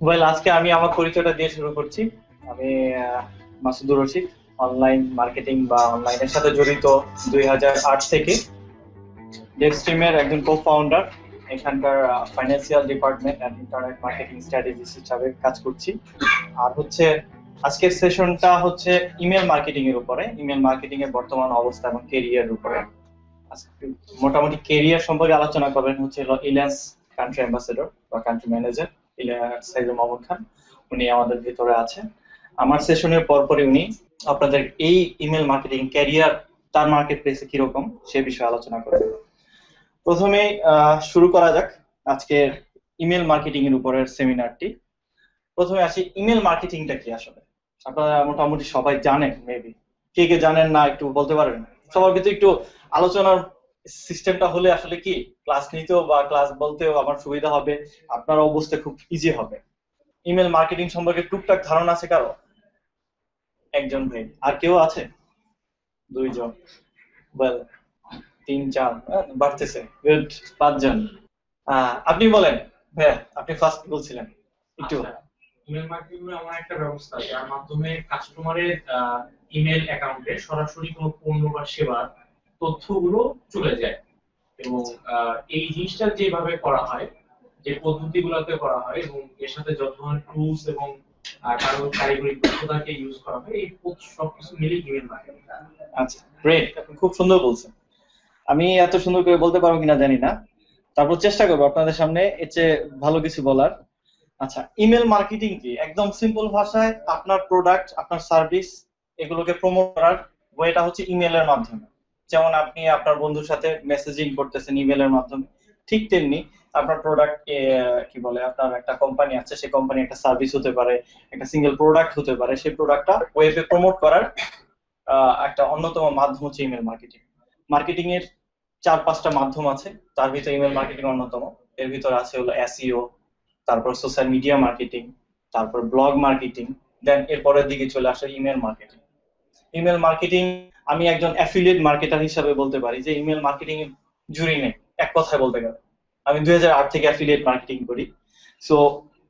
Well, আজকে আমি আমার পরিচয়টা দিয়ে শুরু করছি। আমি মাসুদুর রশিদ, অনলাইন মার্কেটিং বা অনলাইনের সাথে জড়িত 2008 থেকে। ডেভস্ট্রিমের একজন কো ফাউন্ডার, এখানকার financial department and internet marketing strategist হিসাবে কাজ করছি। আর হচ্ছে আজকের সেশনটা হচ্ছে ইমেল মার্কেটিং এর উপরে, ইমেল মার্কেটিং এর বর্তমান অবস্থা এবং কেরিয়ার উপরে। আজকে মোটামুটি কেরিয়ার সম্পর্কে আলোচনা করবেন হচ্ছে ইলিয়াস, কান্ট্রি অ্যাম্বাসেডর বা কান্ট্রি ম্যানেজার ইলিয়াস সাইদুর মাহমুদ খান। উনি আমাদের ভিতরে আছেন। আমার সেশনের পরপরই উনি আপনাদের এই ইমেল মার্কেটিং ক্যারিয়ার তার মার্কেট প্লেসে কিরকম সে বিষয়ে আলোচনা করবেন। প্রথমে শুরু করা যাক আজকের ইমেল মার্কেটিং এর উপরের সেমিনারটি। প্রথমে আসি, ইমেল মার্কেটিংটা কি আসলে? আপনারা মোটামুটি সবাই জানেন, মেবি কে কে জানেন না একটু বলতে পারেন? সবার ভিতরে একটু আলোচনার সিস্টেমটা হলে আসলে কি ক্লাস নিতেও বা ক্লাস বলতেও আমার সুবিধা হবে, আপনারাও বুঝতে খুব ইজি হবে। ইমেল মার্কেটিং সম্পর্কে টুকটাক ধারণা আছে কারো? একজন ভাই, আর কেউ আছে? দুইজন, ওয়েল, তিন চার, বাড়তেছে, গুড, পাঁচজন। আপনি বলেন ভাইয়া, আপনি ফার্স্ট বলছিলেন একটু। আচ্ছা, ইমেল মার্কেটিং হলো এমন একটা ব্যবস্থা যার মাধ্যমে কাস্টমারের ইমেল অ্যাকাউন্টে সরাসরি কোনো পণ্য বা সেবার তথ্যগুলো চলে যায়। এবং এই জিনিসটা যেভাবে করা হয়, যে পদ্ধতিগুলোতে করা হয় এবং এর সাথে যত ধরনের টুলস এবং কারিগরি দক্ষতাকে ইউজ করা হয়, এই সবকিছু মিলে ইমেল মার্কেটিং। আচ্ছা, গ্রেট, আপনি খুব সুন্দর বলছেন। আমি এত সুন্দর করে বলতে পারবো কিনা জানি না, তারপর চেষ্টা করবো আপনাদের সামনে এর চেয়ে ভালো কিছু বলার। আচ্ছা, ইমেল মার্কেটিং কি? একদম সিম্পল ভাষায় আপনার প্রোডাক্ট, আপনার সার্ভিস, এগুলোকে প্রমোট করার ওয়েটা হচ্ছে ইমেলের মাধ্যমে। যেমন আপনি আপনার বন্ধুর সাথে মেসেজিং করতেছেন ইমেলের মাধ্যমে, ঠিক তেমনি আপনার প্রোডাক্ট, কি বলে, আপনার একটা কোম্পানি আছে, সেই কোম্পানি একটা সার্ভিস হতে পারে, একটা সিঙ্গেল প্রোডাক্ট হতে পারে, সেই প্রোডাক্টটা ওয়েবে প্রমোট করার একটা অন্যতম মাধ্যম হচ্ছে ইমেল মার্কেটিং। মার্কেটিং এর চার পাঁচটা মাধ্যম আছে, তার ভিতরে ইমেল মার্কেটিং অন্যতম। এর ভিতরে আছে হলো এসইও, তারপর সোশ্যাল মিডিয়া মার্কেটিং, তারপর ব্লগ মার্কেটিং, দেন এরপরের দিকে চলে আসে ইমেল মার্কেটিং। ইমেল মার্কেটিং, আমি একজন অ্যাফিলিয়েট মার্কেটার হিসাবে বলতে পারি যে ইমেল মার্কেটিং এর জুড়ি নেই এক কথায় বলতে গেলে। আমি 2008 থেকে অ্যাফিলিয়েট মার্কেটিং করি। সো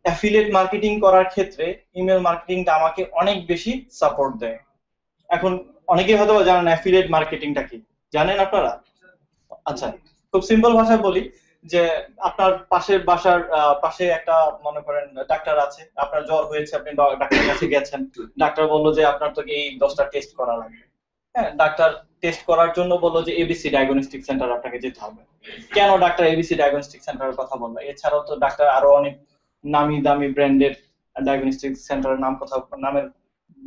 অ্যাফিলিয়েট মার্কেটিং করার ক্ষেত্রে ইমেল মার্কেটিংটা আমাকে অনেক বেশি সাপোর্ট দেয়। এখন অনেকেই হয়তো জানেন অ্যাফিলিয়েট মার্কেটিংটা কি, জানেন আপনারা? আচ্ছা, খুব সিম্পল ভাষায় বলি যে আপনার পাশের বাসার পাশে একটা, মনে করেন ডাক্তার আছে, আপনার জ্বর হয়েছে, আপনি ডাক্তারের কাছে গেছেন, ডাক্তার বললো যে আপনার তো এই 10টা টেস্ট করা লাগবে। হ্যাঁ, ডাক্তার টেস্ট করার জন্য বললো যে এবিসি ডায়াগনস্টিক সেন্টার আপনাকে যেতে হবে। কেন ডাক্তার এবিসি ডায়াগনস্টিক সেন্টারের কথা বললো? এছাড়াও তো ডাক্তার আরো অনেক নামি দামি ব্র্যান্ডের ডায়াগনস্টিক সেন্টারের নাম কথা নামের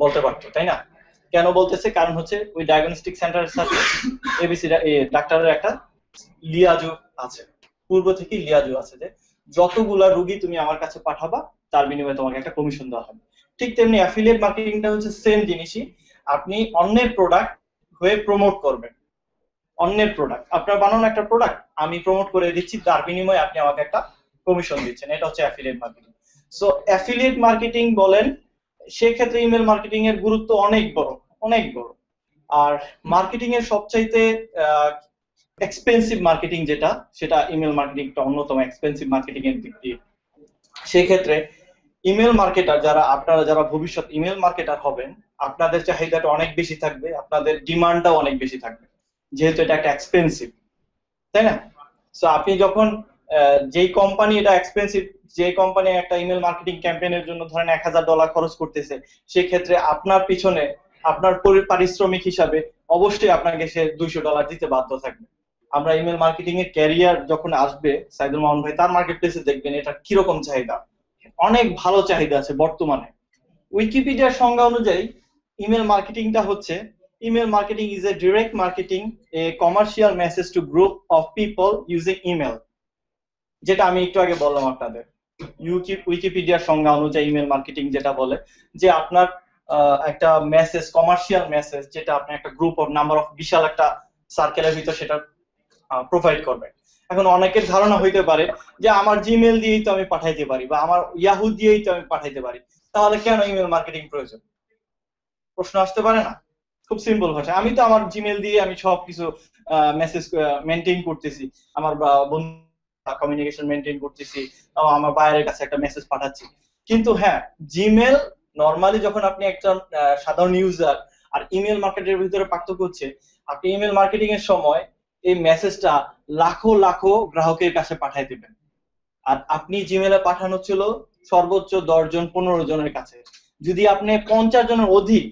বলতে পারতো, তাই না? কেন বলতেছে? কারণ হচ্ছে ওই ডায়াগনস্টিক সেন্টারের সাথে এবিসি ডাক্তারের একটা লিয়াজু আছে, পূর্ব থেকে লিয়াজু আছে, যে যতগুলা রুগী তুমি আমার কাছে পাঠাবা তার বিনিময়ে তোমাকে একটা কমিশন দেওয়া হবে। ঠিক তেমনি অ্যাফিলিয়েট মার্কেটিংটা হচ্ছে সেম জিনিসই। আপনি অন্যের প্রোডাক্ট হয়ে প্রমোট করবেন। অন্যের প্রোডাক্ট, আপনার বানানো একটা প্রোডাক্ট আমি প্রমোট করে দিচ্ছি, তার বিনিময়ে আপনি আমাকে একটা কমিশন দিচ্ছেন, এটা হচ্ছে affiliate marketing. So affiliate marketing বলেন, সেক্ষেত্রে ইমেল মার্কেটিং এর গুরুত্ব অনেক বড়, অনেক বড়। আর মার্কেটিং এর সবচাইতে এক্সপেন্সিভ মার্কেটিং যেটা, সেটা ইমেল মার্কেটিং একটা অন্যতম এক্সপেন্সিভ মার্কেটিং এর দিক দিয়ে। সেই ক্ষেত্রে ইমেল মার্কেটার যারা, আপনারা যারা ভবিষ্যৎ ইমেল মার্কেটার হবেন, আপনাদের চাহিদাটা অনেক বেশি থাকবে, আপনাদের ডিমান্ডটাও অনেক বেশি থাকবে, যেহেতু এটা একটা এক্সপেন্সিভ, তাই না? সো আপনি যখন যেই কোম্পানি এটা এক্সপেন্সিভ, যে কোম্পানি একটা ইমেল মার্কেটিং ক্যাম্পেইনের জন্য ধরেন $1000 খরচ করতেছে, সেক্ষেত্রে আপনার পিছনে আপনার পারিশ্রমিক হিসাবে অবশ্যই আপনাকে সে $200 দিতে বাধ্য থাকবে। আমরা ইমেল মার্কেটিং এর ক্যারিয়ার যখন আসবে, সাইদুল মামুন ভাই তার মার্কেট প্লেসে দেখবেন এটা কিরকম চাহিদা, অনেক ভালো চাহিদা আছে বর্তমানে। উইকিপিডিয়ার সংজ্ঞা অনুযায়ী ইমেল মার্কেটিংটা হচ্ছে, email marketing is a direct marketing, a commercial message to group of people using email, যেটা আমি একটু আগে বললাম আপনাদের। উইকিপিডিয়ার সংজ্ঞা অনুযায়ী ইমেল মার্কেটিং যেটা বলে যে আপনার একটা মেসেজ, কমার্শিয়াল মেসেজ, যেটা আপনি একটা গ্রুপ অফ নাম্বার অফ, বিশাল একটা সার্কেলের ভিতর সেটা প্রোভাইড করবে। এখন অনেকের ধারণা হইতে পারে যে আমার জিমেল দিয়েই তো আমি পাঠাইতে পারি, বা আমার ইয়াহু দিয়েই তো আমি পাঠাইতে পারি, তাহলে কেন ইমেল মার্কেটিং প্রয়োজন? প্রশ্ন আসতে পারে না? খুব সিম্পল ভাষা, আমি তো আমার জিমেল দিয়ে আমি সবকিছু মেসেজ মেনটেন করতেছি, আমার বন্ধু কমিউনিকেশন মেনটেন করতেছি, আমার বাইরের কাছে একটা মেসেজ পাঠাচ্ছি। কিন্তু হ্যাঁ, জিমেল নরমালি যখন আপনি একজন সাধারণ ইউজার আর ইমেল মার্কেটের ভিতরে পার্থক্য হচ্ছে, আপনি ইমেল মার্কেটিং এর সময় এই মেসেজটা লাখো লাখো গ্রাহকের কাছে পাঠাই দিবেন, আর আপনি জিমেলে পাঠানো ছিল সর্বোচ্চ 10 জন 15 জনের কাছে। যদি আপনি 50 জনের অধিক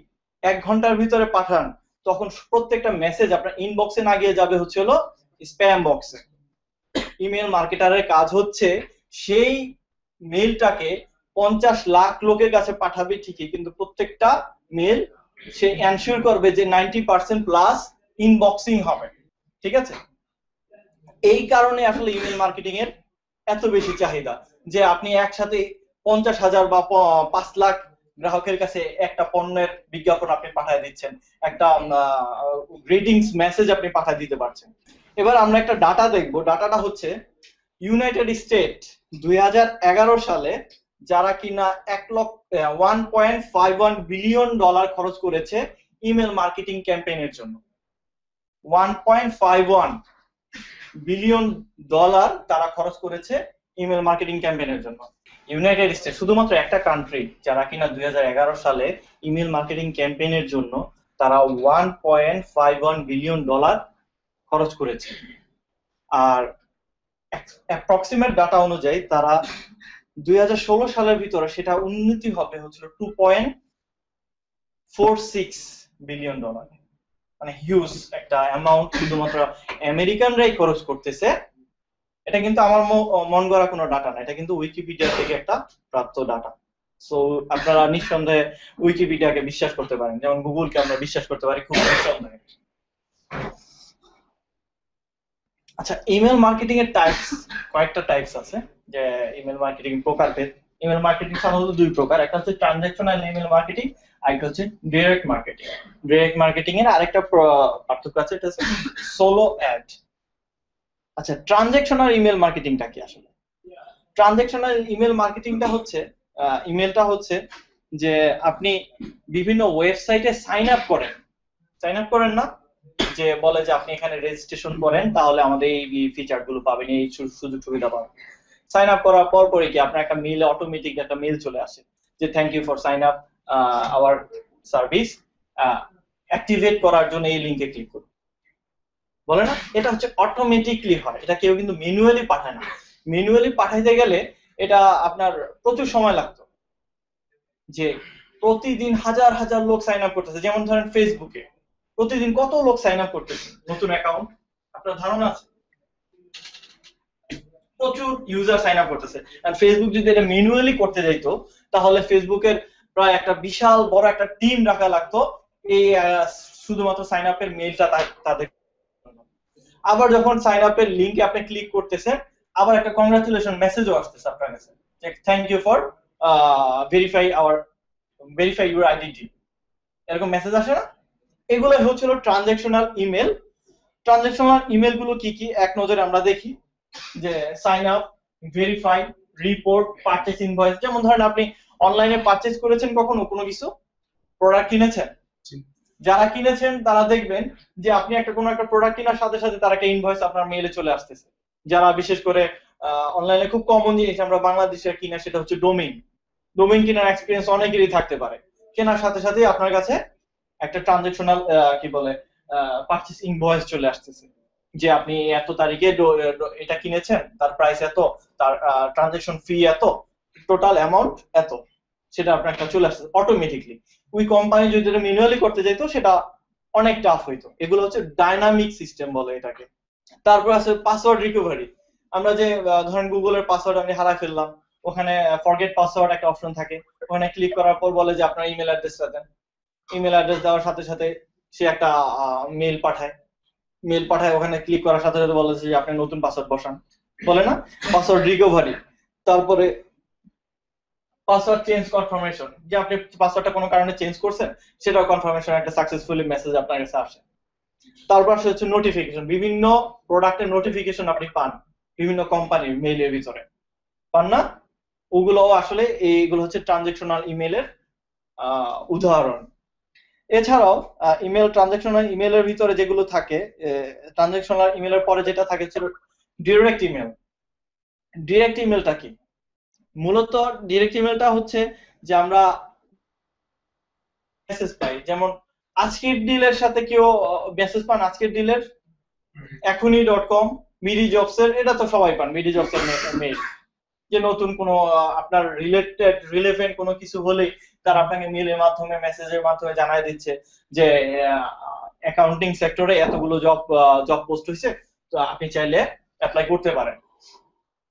1 ঘন্টার ভিতরে পাঠান, তখন প্রত্যেকটা মেসেজ আপনার ইনবক্সে না গিয়ে যাবে হচ্ছে হলো স্প্যাম বক্সে। ইমেল মার্কেটারের কাজ হচ্ছে সেই মেইলটাকে 50 লাখ লোকের কাছে পাঠাবে ঠিকই, কিন্তু প্রত্যেকটা মেল সে এনশিওর করবে যে 90% প্লাস ইনবক্সিং হবে। ঠিক আছে, এই কারণে আসলে ইমেল মার্কেটিং এর এত বেশি চাহিদা, যে আপনি একসাথে 50,000 বা 5 লাখ গ্রাহকের কাছে একটা পণ্যের বিজ্ঞাপন আপনি পাঠিয়ে দিচ্ছেন, একটা গ্রিটিংস মেসেজ আপনি পাঠিয়ে দিতে পারছেন। এবার আমরা একটা ডাটা দেখবো। ডাটাটা হচ্ছে ইউনাইটেড স্টেট 2011 সালে যারা কিনা 1.51 বিলিয়ন ডলার খরচ করেছে ইমেল মার্কেটিং ক্যাম্পেইনের জন্য। 1.51 বিলিয়ন ডলার তারা খরচ করেছে ইমেল মার্কেটিং ক্যাম্পেইনের জন্য। ইউনাইটেড স্টেট শুধুমাত্র একটা কান্ট্রি যারা কিনা 2011 সালে ইমেল মার্কেটিং ক্যাম্পেইনের জন্য তারা 1.51 বিলিয়ন ডলার খরচ করেছে। আর অ্যাপ্রক্সিমেট ডাটা অনুযায়ী তারা 2016 সালের ভিতরে সেটা উন্নতি হবে হচ্ছিল 2.46 বিলিয়ন ডলার। মানে হিউজ একটা অ্যামাউন্ট শুধুমাত্র আমেরিকানরাই খরচ করতেছে। এটা কিন্তু আমার মন গড়া কোনো ডাটা না, এটা কিন্তু উইকিপিডিয়া থেকে একটা প্রাপ্ত ডাটা। সো আপনারা নিঃসন্দেহে উইকিপিডিয়াকে বিশ্বাস করতে পারেন, যেমন গুগলকে আমরা বিশ্বাস করতে পারি খুব নিঃসন্দেহে। আচ্ছা, ইমেল মার্কেটিং এর টাইপস, কয়েকটা টাইপস আছে, যে ইমেল মার্কেটিং প্রকারভেদ। ইমেল মার্কেটিং সাধারণত দুই প্রকার, একটা হচ্ছে ট্রানজাকশনাল ইমেল মার্কেটিং, আরেকটা হচ্ছে ডাইরেক্ট মার্কেটিং। ডাইরেক্ট মার্কেটিং এর আরেকটা পার্থক্য আছে, এটা হচ্ছে সোলো অ্যাড। আচ্ছা, ট্রানজাকশনাল ইমেল মার্কেটিংটা কি আসলে? ট্রানজাকশনাল ইমেল মার্কেটিংটা হচ্ছে ইমেলটা হচ্ছে যে আপনি বিভিন্ন ওয়েবসাইটে সাইন আপ করেন না, যে বলে যে আপনি এখানে রেজিস্ট্রেশন করেন তাহলে আমাদের এই ফিচার গুলো পাবেন, এই সুযোগ সুবিধা পাবেন। সাইন আপ করার পর পরে কি আপনার একটা মেইলে অটোমেটিক একটা মেইল চলে আসে যে thank you for sign up our service, activate করার জন্য এই লিংকে ক্লিক করুন, বলে না? এটা হচ্ছে অটোমেটিকলি হয়, এটা কেউ কিন্তু ম্যানুয়ালি পাঠায় না। ম্যানুয়ালি পাঠাইতে গেলে এটা আপনার প্রচুর সময় লাগতো, যে প্রতিদিন হাজার হাজার লোক সাইন আপ করতেছে। যেমন ধরেন ফেসবুকে প্রতিদিন কত লোক সাইন আপ করতেছে নতুন অ্যাকাউন্ট, আপনার ধারণা আছে? প্রচুর ইউজার সাইন আপ করতেছে। আর ফেসবুক যদি এটা ম্যানুয়ালি করতে যাইতো তাহলে ফেসবুকের প্রায় একটা বিশাল বড় একটা টিম রাখা লাগতো এই শুধুমাত্র সাইন আপের মেইলটা তাদের। আবার যখন সাইন আপের লিংকে আপনি ক্লিক করতেছেন, আবার একটা কংগ্রাচুলেশন মেসেজও আসতেছে আপনার কাছে যে thank you for verify your identity, এরকম মেসেজ আসে না? এগুলো হচ্ছিল ট্রানজাকশনাল ইমেল। ট্রানজাকশনাল ইমেল গুলো কি কি এক নজরে আমরা দেখি, যে sign up, verify, report, purchase invoice. যেমন ধরেন আপনি অনলাইনে পারচেজ করেছেন কখনো কোনো কিছু, প্রোডাক্ট কিনেছেন, যারা কিনেছেন তারা দেখবেন যে আপনি কোনো একটা প্রোডাক্ট কেনার সাথে সাথে তার একটা ইনভয়েস আপনার মেইলে চলে আসতেছে। যারা বিশেষ করে অনলাইনে খুব কমন জিনিস আমরা বাংলাদেশে কিনা সেটা হচ্ছে ডোমেইন কেনার এক্সপিরিয়েন্স অনেকেরই থাকতে পারে। কেনার সাথে সাথে আপনার কাছে একটা ট্রানজাকশনাল কি বলে পারচেজ ইনভয়েস চলে আসতেছে, যে আপনি এত তারিখে এটা কিনেছেন, তার প্রাইস এত, তার ট্রানজাকশন ফি এত, টোটাল অ্যামাউন্ট এত, সেটা আপনার একটা চলে আসছে অটোমেটিকলি। ওই কোম্পানি যদি এটা ম্যানুয়ালি করতে যাইতো সেটা অনেক টাফ হইতো। এগুলো হচ্ছে ডাইনামিক সিস্টেম বলে এটাকে। তারপর আছে পাসওয়ার্ড রিকভারি। আমরা যে ধরেন গুগলের পাসওয়ার্ড আমি হারাই ফেললাম, ওখানে ফরগেট পাসওয়ার্ড একটা অপশন থাকে, ওখানে ক্লিক করার পর বলে যে আপনার ইমেল অ্যাড্রেসটা দেন। ইমেল অ্যাড্রেস দেওয়ার সাথে সাথে সে একটা মেল পাঠায়, ওখানে ক্লিক করার সাথে সাথে বলে যে আপনি নতুন পাসওয়ার্ড বসান, বলে না? Password recovery. তারপরে পাসওয়ার্ড চেঞ্জ কনফার্মেশন, যে আপনি পাসওয়ার্ডটা কোনো কারণে চেঞ্জ করছেন, সেটাও কনফার্মেশন একটা সাকসেসফুলি মেসেজ আপনার কাছে আসে। তারপর আসে হচ্ছে নোটিফিকেশন, বিভিন্ন প্রোডাক্টের নোটিফিকেশন আপনি পান বিভিন্ন কোম্পানির মেইলের ভিতরে, পান না? ওগুলো আসলে এইগুলো হচ্ছে ট্রানজাকশনাল ইমেলের উদাহরণ। এছাড়াও ইমেল ট্রানজাকশনাল ইমেলের ভিতরে যেগুলো থাকে, ট্রানজাকশনাল ইমেলের পরে যেটা থাকে ছিল ডিরেক্ট ইমেল। ডিরেক্ট ইমেলটা কি? মূলত ডিরেক্ট ইমেলটা হচ্ছে যে আমরা মেসেজ পাই, যেমন আজকের ডিলের সাথে কেউ মেসেজ পান, আজকের ডিলের এখনই.com, মিডি জবসের, এটা তো সবাই পান, মিডি জবসের মেইল, যে নতুন কোনো আপনার রিলেভেন্ট কোনো কিছু হলেই তারা আপনাকে মেইলের মাধ্যমে, মেসেজের মাধ্যমে জানায় দিচ্ছে যে অ্যাকাউন্টিং সেক্টরে এতগুলো জব পোস্ট হয়েছে, তো আপনি চাইলে অ্যাপ্লাই করতে পারেন,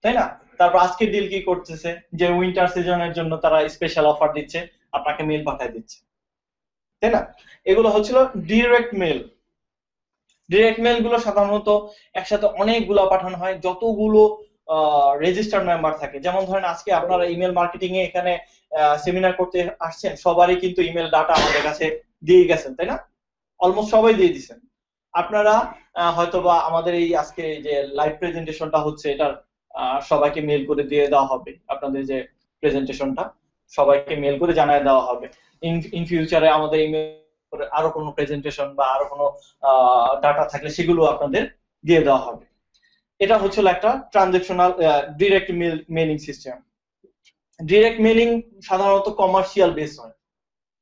তাই না? তারপর আজকের ডিল কি করতেছে, যে উইন্টার সিজনের জন্য তারা স্পেশাল অফার দিচ্ছে, আপনাকে মেইল পাঠিয়ে দিচ্ছে, তাই না? এগুলো হচ্ছিল ডিরেক্ট মেল। ডিরেক্ট মেল গুলো সাধারণত একসাথে অনেকগুলো পাঠানো হয়, যতগুলো রেজিস্টার্ড মেম্বার থাকে। যেমন ধরেন আজকে আপনারা ইমেল মার্কেটিং এ এখানে সেমিনার করতে আসছেন, সবারই কিন্তু ইমেল ডাটা আমাদের কাছে দিয়ে গেছেন, তাই না? অলমোস্ট সবাই দিয়ে দিচ্ছেন। আপনারা হয়তোবা আমাদের এই আজকে যে লাইভ প্রেজেন্টেশনটা হচ্ছে, এটার সবাইকে মেল করে দিয়ে দেওয়া হবে, আপনাদের যে প্রেজেন্টেশনটা সবাইকে মেল করে জানিয়ে দেওয়া হবে। ইন ফিউচারে আমাদের ইমেল আরো কোনো প্রেজেন্টেশন বা আরো কোনো ডাটা থাকলে সেগুলো আপনাদের দিয়ে দেওয়া হবে। এটা হচ্ছিল একটা transactional direct mailing system. Direct mailing সাধারণত কমার্শিয়াল বেস হয়,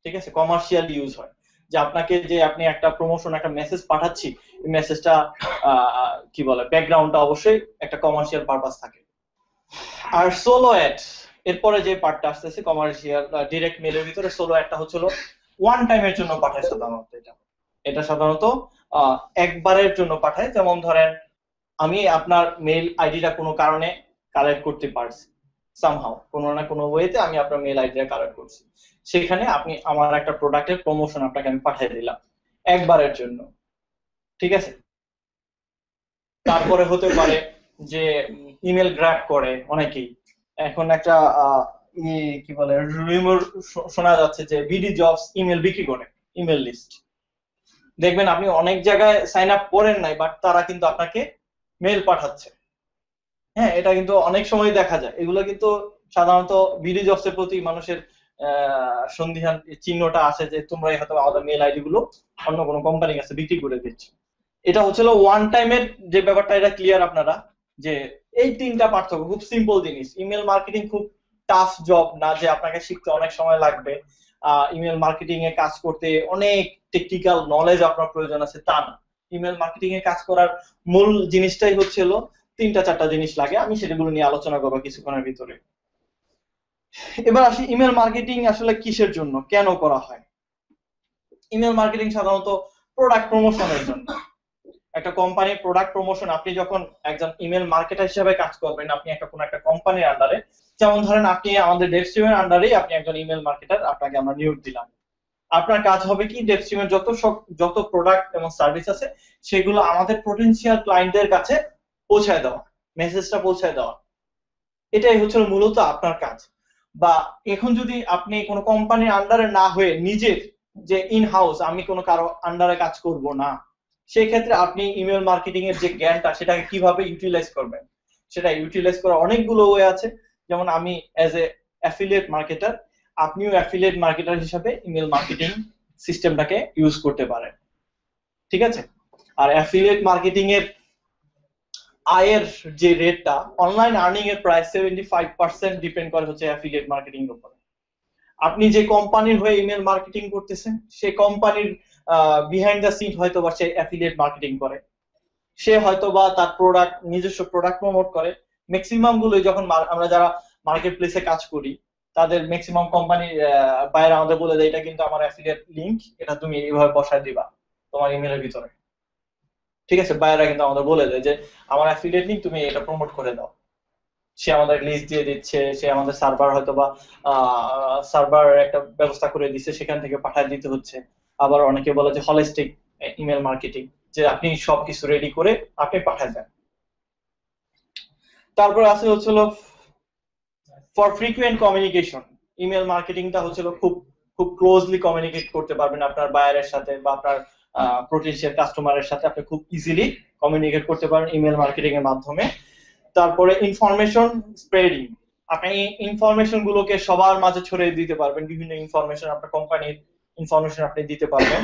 ঠিক আছে, কমার্শিয়াল ইউজ হয়, যে আপনাকে যে আপনি একটা প্রমোশন, একটা মেসেজ পাঠাচ্ছি, এই মেসেজটা কি বলে, ব্যাকগ্রাউন্ডটা অবশ্যই একটা কমার্শিয়াল পারপাস থাকে। আর সোলো অ্যাড, এরপরে যে পার্টটা আসতেছে কমার্শিয়াল ডিরেক্ট মেলের ভিতরে, সোলো অ্যাডটা হচ্ছিল ওয়ান টাইমের জন্য পাঠায় সাধারণত। এটা সাধারণত একবারের জন্য পাঠায়। যেমন ধরেন আমি আপনার মেইল আইডিটা কোনো কারণে কালেক্ট করতে পারছি, সামহাউ কোনো না কোনো ওয়েতে আমি আপনার মেইল আইডিটা কালেক্ট করছি, সেখানে আপনি আমার একটা প্রোডাক্টের প্রমোশন আপনাকে আমি পাঠিয়ে দিলাম একবারের জন্য, ঠিক আছে? তারপরে হতে পারে যে ইমেল গ্র্যাব করে অনেকেই, এখন একটা কি বলে রিউমার শোনা যাচ্ছে যে বিডি জবস ইমেল বিক্রি করে, ইমেল লিস্ট। দেখবেন আপনি অনেক জায়গায় সাইন আপ করেন নাই, বাট তারা কিন্তু আপনাকে মেল পাঠাচ্ছে। হ্যাঁ, এটা কিন্তু অনেক সময় দেখা যায়। এগুলো কিন্তু সাধারণত বিডি জবস এর প্রতি মানুষের সন্দিহান চিহ্নটা আছে, যে তোমরাই হয়তো আমাদের মেল আইডি গুলো অন্য কোনো কোম্পানির কাছে বিক্রি করে দিচ্ছ। এটা হচ্ছিল ওয়ান টাইমের যে ব্যাপারটা, এটা ক্লিয়ার আপনারা, যে এই তিনটা পার্থক্য। খুব সিম্পল জিনিস, ইমেল মার্কেটিং খুব টাফ জব না যে আপনাকে শিখতে অনেক সময় লাগবে। ইমেল মার্কেটিং এ কাজ করতে অনেক টেকনিক্যাল নলেজ আপনার প্রয়োজন আছে, তা না। ইমেল মার্কেটিং এ কাজ করার মূল জিনিসটাই হচ্ছিল তিনটা চারটা জিনিস লাগে, আমি সেগুলো নিয়ে আলোচনা করবো কিছুক্ষণের ভিতরে। এবার আসি ইমেল মার্কেটিং আসলে কিসের জন্য, কেন করা হয়। ইমেল মার্কেটিং সাধারণত প্রোডাক্ট প্রমোশনের জন্য। একটা কোম্পানির প্রোডাক্ট প্রমোশন, আপনি যখন একজন ইমেল মার্কেটার হিসেবে কাজ করবেন, আপনি একটা কোনো একটা কোম্পানির আন্ডারে, যেমন ধরেন আপনি আমাদের ডেভস্ট্রিমের আন্ডারেই আপনি একজন ইমেল মার্কেটার, আপনাকে আমরা নিয়োগ দিলাম। আপনার কাজ হবে কি, ডেভস্ট্রিমের যত প্রোডাক্ট এবং সার্ভিস আছে সেগুলো আমাদের পটেনশিয়াল ক্লায়েন্টদের কাছে পৌঁছায় দেওয়া, মেসেজটা পৌঁছায় দেওয়া। এটাই হচ্ছে মূলত আপনার কাজ। বা এখন যদি আপনি কোনো কোম্পানির আন্ডারে না হয়ে নিজের যে ইন হাউস, আমি কোনো কারো আন্ডারে কাজ করব না, সেই ক্ষেত্রে আপনি ইমেল মার্কেটিং এর যে জ্ঞানটা সেটাকে কিভাবে ইউটিলাইজ করবেন, সেটা ইউটিলাইজ করার অনেকগুলো ওয়ে আছে। যেমন আমি অ্যাজ এ অ্যাফিলিয়েট মার্কেটার, আপনিও অ্যাফিলিয়েট মার্কেটার হিসেবে ইমেল মার্কেটিং সিস্টেমটাকে ইউজ করতে পারেন, ঠিক আছে? আর অ্যাফিলিয়েট মার্কেটিং এর আয়ের যে রেটটা, অনলাইন আর্নিং এর প্রায় 75% ডিপেন্ড করে হচ্ছে অ্যাফিলিয়েট মার্কেটিং এর উপর। আপনি যে কোম্পানির হয়ে ইমেল মার্কেটিং করতেছেন, সেই কোম্পানির বিহাইন্ড দ্য সিন হয়তো বা সে অ্যাফিলিয়েট মার্কেটিং করে, সে হয়তো বা তার প্রোডাক্ট, নিজস্ব প্রোডাক্ট প্রমোট করে। ম্যাক্সিমাম গুলো যখন আমরা যারা মার্কেট প্লেসে কাজ করি, তাদের ম্যাক্সিমাম কোম্পানির বাইরে আমাদের বলে দেয়, এটা কিন্তু আমার অ্যাফিলিয়েট লিংক, এটা তুমি এইভাবে বসায় দিবা তোমার ইমেলের ভিতরে, ঠিক আছে? বাইরে কিন্তু আমাদের বলে দেয় যে আমার অ্যাফিলিয়েট লিংক, তুমি এটা প্রমোট করে দাও। সে আমাদের লিস্ট দিয়ে দিচ্ছে, সে আমাদের সার্ভার হয়তো বা সার্ভার একটা ব্যবস্থা করে দিচ্ছে, সেখান থেকে পাঠিয়ে দিতে হচ্ছে। আবার অনেকে বলে যে হলিস্টিক ইমেল মার্কেটিং, যে আপনি সবকিছু রেডি করে আপনি পাঠিয়ে দেন। তারপর আছে হচ্ছিল ফর ফ্রিকুয়েন্ট কমিউনিকেশন। ইমেল মার্কেটিংটা হচ্ছিল খুব খুব ক্লোজলি কমিউনিকেট করতে পারবেন আপনার বায়ারের সাথে বা আপনার পটেনশিয়াল কাস্টমারের সাথে, আপনি খুব ইজিলি কমিউনিকেট করতে পারেন ইমেল মার্কেটিং এর মাধ্যমে। তারপরে ইনফরমেশন স্প্রেডিং, আপনি ইনফরমেশন গুলোকে সবার মাঝে ছড়িয়ে দিতে পারবেন, বিভিন্ন ইনফরমেশন আপনার কোম্পানির ইনফরমেশন আপনি দিতে পারবেন।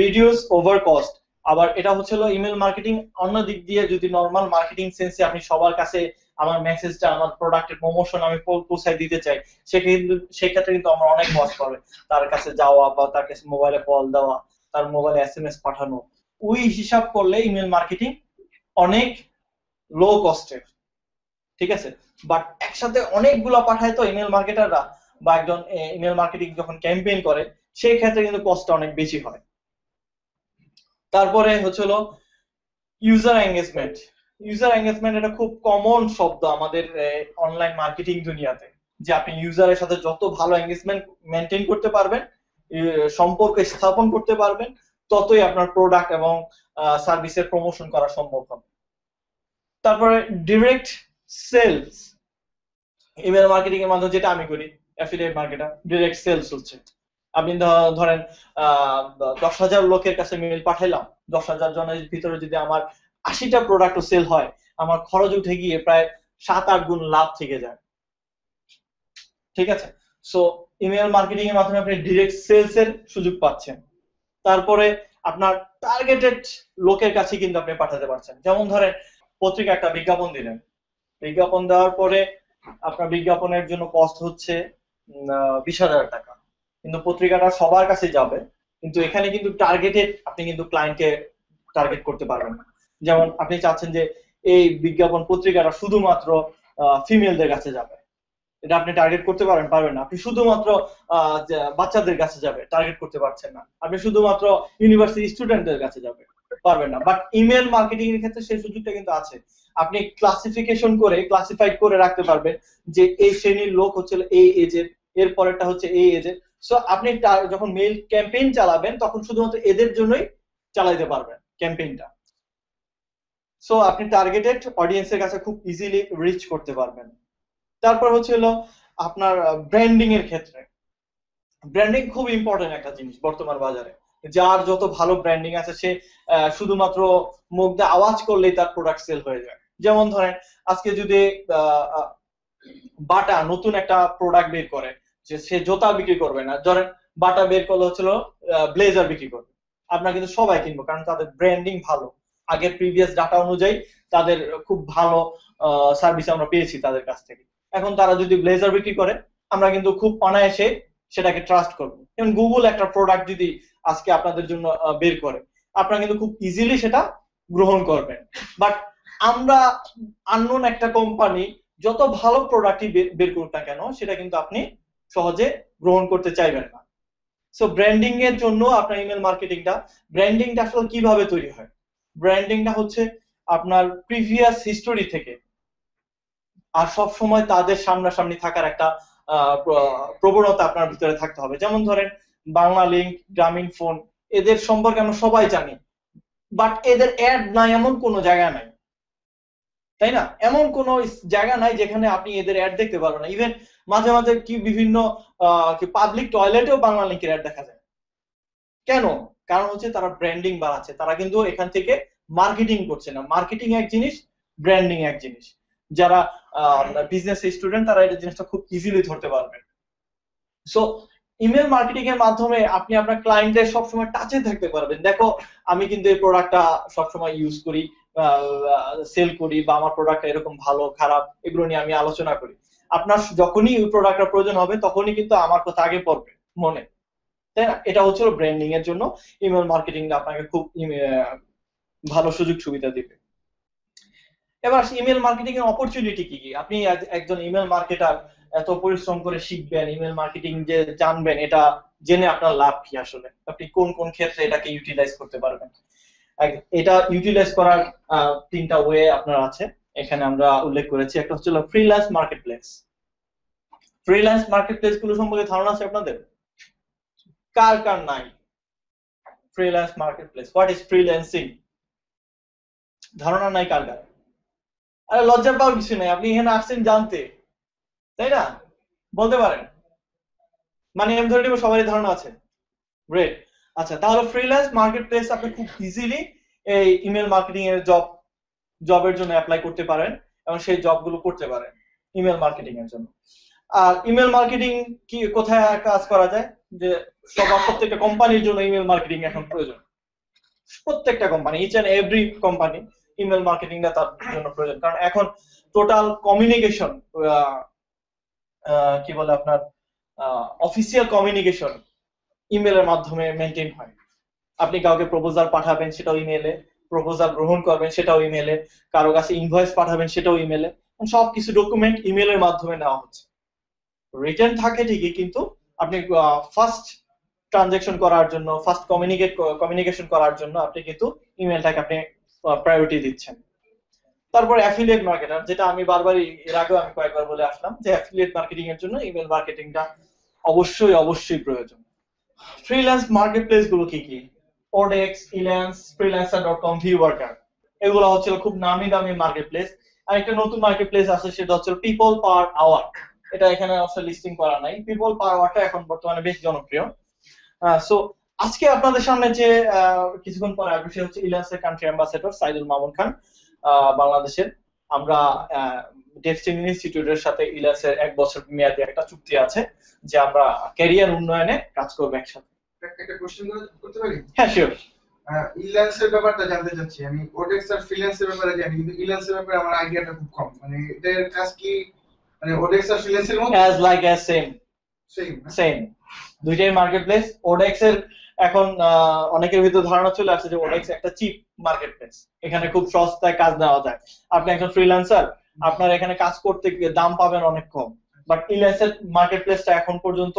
রিডিউস ওভার কস্ট, আবার এটা হচ্ছিল ইমেল মার্কেটিং অন্য দিক দিয়ে, যদি নরমাল মার্কেটিং সেন্সে আপনি সবার কাছে আমার মেসেজটা আমার প্রোডাক্টের প্রমোশন আমি পৌঁছায় দিতে চাই, সেক্ষেত্রে কিন্তু আমার অনেক কষ্ট হবে। তার কাছে যাওয়া বা তার কাছে মোবাইলে কল দেওয়া, তার মোবাইলে এসএমএস পাঠানো, ওই হিসাব করলে ইমেল মার্কেটিং অনেক লো কস্টের, ঠিক আছে। বাট একসাথে অনেকগুলো পাঠায় তো ইমেল মার্কেটাররা, বা একজন ইমেল মার্কেটিং যখন ক্যাম্পেইন করে সেই ক্ষেত্রে কিন্তু কস্টটা অনেক বেশি হয়। তারপরে হচ্ছিল ইউজার এঙ্গেজমেন্ট। ইউজার এঙ্গেজমেন্ট এটা খুব কমন শব্দ আমাদের অনলাইন মার্কেটিং দুনিয়াতে, যে আপনি ইউজারের সাথে যত ভালো এঙ্গেজমেন্ট মেনটেন করতে পারবেন, সম্পর্ক স্থাপন করতে পারবেন, ততই আপনার প্রোডাক্ট এবং সার্ভিসের প্রমোশন করা সম্ভব হবে। তারপরে ডিরেক্ট সেলস, ইমেল মার্কেটিং এর মাধ্যমে যেটা আমি করি, অ্যাফিলিয়েট মার্কেটার, ডিরেক্ট সেলস হচ্ছে আপনি ধরেন 10,000 লোকের কাছে মেল পাঠাইলাম, 10,000 জনের ভিতরে যদি আমার 80টা প্রোডাক্টও সেল হয়, আমার খরচ উঠে গিয়ে প্রায় 7-8 গুণ লাভ থেকে যায়, ঠিক আছে। সো ইমেল মার্কেটিং এর মাধ্যমে আপনি ডিরেক্ট সেলস এর সুযোগ পাচ্ছেন। তারপরে আপনার টার্গেটেড লোকের কাছে কিন্তু আপনি পাঠাতে পারছেন। যেমন ধরেন পত্রিকা একটা বিজ্ঞাপন দিলেন, বিজ্ঞাপন দেওয়ার পরে আপনার বিজ্ঞাপনের জন্য কস্ট হচ্ছে 20,000 টাকা, কিন্তু পত্রিকাটা সবার কাছে যাবে, কিন্তু এখানে কিন্তু টার্গেটেড আপনি কিন্তু ক্লায়েন্টকে টার্গেট করতে পারবেন না। যেমন আপনি চাচ্ছেন যে এই বিজ্ঞাপন পত্রিকাটা শুধুমাত্র ফিমেলদের কাছে যাবে, এটা আপনি টার্গেট করতে পারবেন না। আপনি শুধুমাত্র বাচ্চাদের কাছে যাবে, টার্গেট করতে পারছেন না। আপনি শুধুমাত্র ইউনিভার্সিটি স্টুডেন্টদের কাছে যাবে, পারবেন না। বাট ইমেল মার্কেটিং এর ক্ষেত্রে সেই সুযোগটা কিন্তু আছে। আপনি ক্লাসিফিকেশন করে, ক্লাসিফাইড করে রাখতে পারবেন যে এই শ্রেণীর লোক হচ্ছে এই এজের, এর পরেরটা হচ্ছে এই এজের। সো আপনি যখন মেল ক্যাম্পেইন চালাবেন তখন শুধুমাত্র এদের জন্যই চালাইতে পারবেন ক্যাম্পেইনটা। সো আপনি টার্গেটেড অডিয়েন্সের কাছে খুব ইজিলি রিচ করতে পারবেন। তারপর হচ্ছে হলো আপনার ব্র্যান্ডিং এর ক্ষেত্রে, ব্র্যান্ডিং খুব ইম্পর্টেন্ট একটা জিনিস বর্তমান বাজারে। যার যত ভালো ব্র্যান্ডিং আছে সে শুধুমাত্র মুখ দিয়ে আওয়াজ করলেই তার প্রোডাক্ট সেল হয়ে যায়। যেমন ধরেন আজকে যদি বাটা নতুন একটা প্রোডাক্ট বের করে, যে সে জুতা বিক্রি করবে না, ধরেন বাটা বের করলে হচ্ছিল ব্লেজার বিক্রি করবে, আমরা কিন্তু সবাই কিনবো, কারণ তাদের ব্র্যান্ডিং ভালো। আগের প্রিভিয়াস ডাটা অনুযায়ী তাদের খুব ভালো সার্ভিস আমরা পেয়েছি তাদের কাছ থেকে। এখন তারা যদি ব্লেজার বিক্রি করে, আমরা কিন্তু খুব অনায়াসে সেটাকে ট্রাস্ট করবো। যেমন গুগল একটা প্রোডাক্ট যদি আজকে আপনাদের জন্য বের করে, আপনারা কিন্তু খুব ইজিলি সেটা গ্রহণ করবেন। বাট আমরা আননোন একটা কোম্পানি যত ভালো প্রোডাক্টই বের করুক না কেন, সেটা কিন্তু আপনি সহজে গ্রহণ করতে চাইবেন না। সো ব্র্যান্ডিং এর জন্য আপনার ইমেল ব্র্যান্ডিংটা আসলে কিভাবে তৈরি হয়? ব্র্যান্ডিংটা হচ্ছে আপনার প্রিভিয়াস হিস্টোরি থেকে, আর সব সময় তাদের সামনাসামনি থাকার একটা প্রবণতা আপনার ভিতরে থাকতে হবে। যেমন ধরেন বাংলা লিংক, গ্রামীণ ফোন, এদের সম্পর্কে আমরা সবাই জানি, বাট এদের অ্যাড নাই এমন কোনো জায়গা নাই, তাই না? এমন কোন জায়গা নাই যেখানে আপনি এদের অ্যাড দেখতে পারবেন না। ইভেন মাঝে মাঝে কি বিভিন্ন পাবলিক টয়লেটেও বাংলা লিংকের অ্যাড দেখা যায়। কেন? কারণ হচ্ছে তারা ব্র্যান্ডিং বাড়াচ্ছে, তারা কিন্তু এখান থেকে মার্কেটিং করছে না। মার্কেটিং এক জিনিস, ব্র্যান্ডিং এক জিনিস। যারা বিজনেস স্টুডেন্ট তারা এই জিনিসটা খুব ইজিলি ধরতে পারবে। সো ইমেল মার্কেটিং এর মাধ্যমে আপনি আপনার ক্লায়েন্টদের সবসময় টাচে থাকতে পারবেন। দেখো আমি কিন্তু এই প্রোডাক্টটা সবসময় ইউজ করি, সেল করি, বা আমার প্রোডাক্টটা এরকম ভালো খারাপ এগুলো নিয়ে আমি আলোচনা করি। আপনার যখনই ওই প্রোডাক্টটা প্রয়োজন হবে তখনই কিন্তু আমার কথা আগে পড়বে মনে, তাই না? এটা হচ্ছে ব্র্যান্ডিং এর জন্য ইমেল মার্কেটিং আপনাকে খুব ভালো সুযোগ সুবিধা দিবে। এবার ইমেল মার্কেটিং এর অপরচুনিটি কি কি? আপনি একজন ইমেল মার্কেটার এত পরিশ্রম করে শিখবেন, ইমেল মার্কেটিং যে জানবেন, এটা জেনে আপনার লাভ কি আসলে? আপনি কোন কোন ক্ষেত্রে এটাকে ইউটিলাইজ করতে পারবেন? এটা ইউটিলাইজ করার 3টা ওয়ে আপনার আছে, এখানে আমরা উল্লেখ করেছি। একটা হচ্ছে ফ্রিল্যান্স মার্কেটপ্লেস। ফ্রিল্যান্স মার্কেটপ্লেস গুলো সম্পর্কে ধারণা আছে আপনাদের? কার কার নাই? Freelance marketplace, what is freelancing? ধারণা নাই কার কার? আরে লজ্জা পাওয়ার কিছু নাই, আপনি এখানে আসছেন জানতে, তাই না? বলতে পারেন, মানে আমি ধরে নেব সবারই ধারণা আছে। গ্রেট। আচ্ছা, তাহলে ফ্রিল্যান্স মার্কেটপ্লেস আপনি খুব ইজিলি এই ইমেল মার্কেটিং এর জবের জন্য অ্যাপ্লাই করতে পারেন এবং সেই জবগুলো করতে পারেন ইমেল মার্কেটিং এর জন্য। আর ইমেল মার্কেটিং কি কোথায় কাজ করা যায়? যে প্রত্যেকটা কোম্পানির জন্য ইমেল মার্কেটিং এখন প্রয়োজন। প্রত্যেকটা company, each and every company email মার্কেটিংটা তার জন্য প্রয়োজন, কারণ এখন টোটাল কমিউনিকেশন, কি বলে আপনার অফিসিয়াল কমিউনিকেশন ইমেলের মাধ্যমে মেনটেন হয়। আপনি কাউকে প্রপোজাল পাঠাবেন সেটাও ইমেলে, প্রপোজাল গ্রহণ করবেন সেটাও ইমেলে, কারো কাছে ইনভয়েস পাঠাবেন সেটাও ইমেলে, সবকিছু ডকুমেন্ট ইমেলের মাধ্যমে নেওয়া হচ্ছে। রিটার্ন থাকে ঠিকই, কিন্তু আপনি ফার্স্ট ট্রানজাকশন করার জন্য, ফার্স্ট কমিউনিকেশন করার জন্য আপনি কিন্তু ইমেলটাকে আপনি প্রায়োরিটি দিচ্ছেন। তারপর অ্যাফিলিয়েট মার্কেটার, যেটা আমি বারবারই এর আগেও আমি কয়েকবার বলে আসলাম যে অ্যাফিলিয়েট মার্কেটিং এর জন্য ইমেল মার্কেটিংটা অবশ্যই অবশ্যই প্রয়োজন। ফ্রিল্যান্স মার্কেট প্লেস গুলো কি কি? ওডেক্স, ইল্যান্স, freelancer.com, ভিওয়ার্কার, এগুলো হচ্ছে খুব নামি দামি মার্কেট প্লেস। আর একটা নতুন মার্কেট প্লেস আছে, সেটা হচ্ছে পিপল পার আওয়ার। এটা এখানে অবশ্যই লিস্টিং করা নাই। পিপল পার আওয়ারটা এখন বর্তমানে বেশ জনপ্রিয়। সো আজকে আপনাদের সামনে যে কিছুক্ষণ পরে আসবে, সে হচ্ছে ইল্যান্সের কান্ট্রি অ্যাম্বাসেডর সাইদুল মামুন খান, বাংলাদেশের। আমরা ডেস্টিনি ইনস্টিটিউটের সাথে ইল্যান্সের 1 বছর মেয়াদী একটা চুক্তি আছে, যে আমরা ক্যারিয়ার উন্নয়নে কাজ করবো একসাথে। একটা কোশ্চেন করতে পারি? হ্যাঁ, শিওর। ইল্যান্সের ব্যাপারটা জানতে চাচ্ছি আমি। ওডেক্স আর ফ্রিল্যান্সের ব্যাপারে জানি, কিন্তু ইল্যান্সের ব্যাপারে আমার আইডিয়াটা খুব কম। মানে এটার কাজ কি, মানে ওডেক্স আর ফ্রিল্যান্সের মধ্যে as like as same same, দুইটাই মার্কেট প্লেস। ওডেক্স এর এখন অনেকের ভিতর ধারণা চলে আসছে যে ওডেক্স একটা চিপ মার্কেট প্লেস, এখানে খুব সস্তায় কাজ নেওয়া যায়। আপনি একজন ফ্রিল্যান্সার, আপনার এখানে কাজ করতে গিয়ে দাম পাবেন অনেক কম। বাট ইল্যান্সের মার্কেট প্লেসটা এখন পর্যন্ত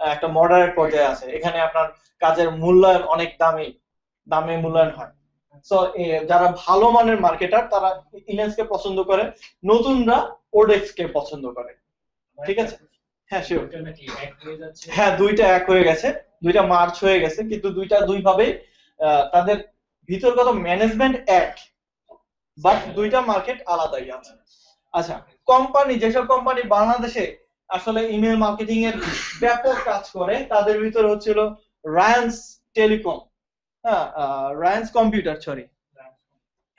একটা মডারেট পর্যায়ে আছে, এখানে আপনার কাজের মূল্যায়ন অনেক দামে মূল্যায়ন হয়। সো যারা ভালো মানের মার্কেটার তারা ইল্যান্সকে পছন্দ করে, নতুনরা ওডেক্স কে পছন্দ করে। ঠিক আছে? হ্যাঁ, শিওর। হ্যাঁ, দুইটা এক হয়ে গেছে, দুইটা মার্চ হয়ে গেছে, কিন্তু দুইটা দুই ভাবে তাদের ভিতরগত ম্যানেজমেন্ট এক, বাট দুইটা মার্কেট আলাদাই আছে। আচ্ছা, কোম্পানি, যেসব কোম্পানি বাংলাদেশে আসলে ইমেল মার্কেটিং এর ব্যাপক কাজ করে, তাদের ভিতরে হচ্ছিল রায়ান্স টেলিকম, হ্যাঁ, রায়ান্স কম্পিউটার, সরি,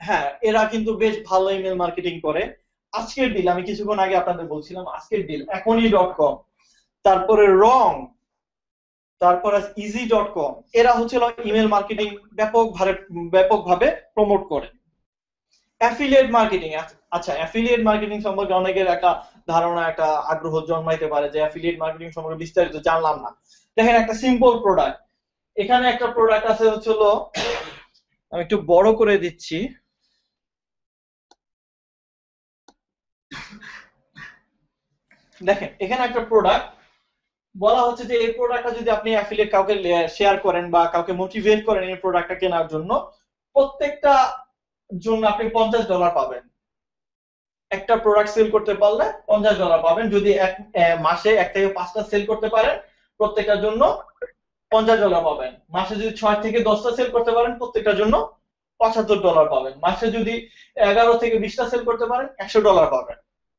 হ্যাঁ, এরা কিন্তু বেশ ভালো ইমেল মার্কেটিং করে। আজকের ডিল, আমি কিছুক্ষণ আগে আপনাদের বলছিলাম, আজকের ডিল, এখনই.com, তারপরে রং, তারপরে ইজি.com, এরা হচ্ছিল ইমেল মার্কেটিং ব্যাপকভাবে প্রমোট করে। অ্যাফিলিয়েট মার্কেটিং, আচ্ছা, অ্যাফিলিয়েট মার্কেটিং সম্পর্কে অনেকের একটা ধারণা, একটা আগ্রহ জন্মাইতে পারে যে অ্যাফিলিয়েট মার্কেটিং সম্পর্কে বিস্তারিত জানলাম না। দেখেন, একটা সিম্পল প্রোডাক্ট, এখানে একটা প্রোডাক্ট আছে, হচ্ছিল, আমি একটু বড় করে দিচ্ছি, দেখেন এখানে একটা প্রোডাক্ট বলা হচ্ছে যে এই প্রোডাক্টটা যদি আপনি অ্যাফিলিয়েট কাউকে শেয়ার করেন বা কাউকে মোটিভেট করেন এই প্রোডাক্টটা কেনার জন্য, প্রত্যেকটা জন্য আপনি $50 পাবেন। একটা প্রোডাক্ট সেল করতে পারলে $50 পাবেন। যদি মাসে 1 থেকে 5টা সেল করতে পারেন, প্রত্যেকটার জন্য $50 পাবেন। মাসে যদি 6 থেকে 10টা সেল করতে পারেন, প্রত্যেকটার জন্য $75 পাবেন। মাসে যদি 11 থেকে 20টা সেল করতে পারেন, $100 পাবেন।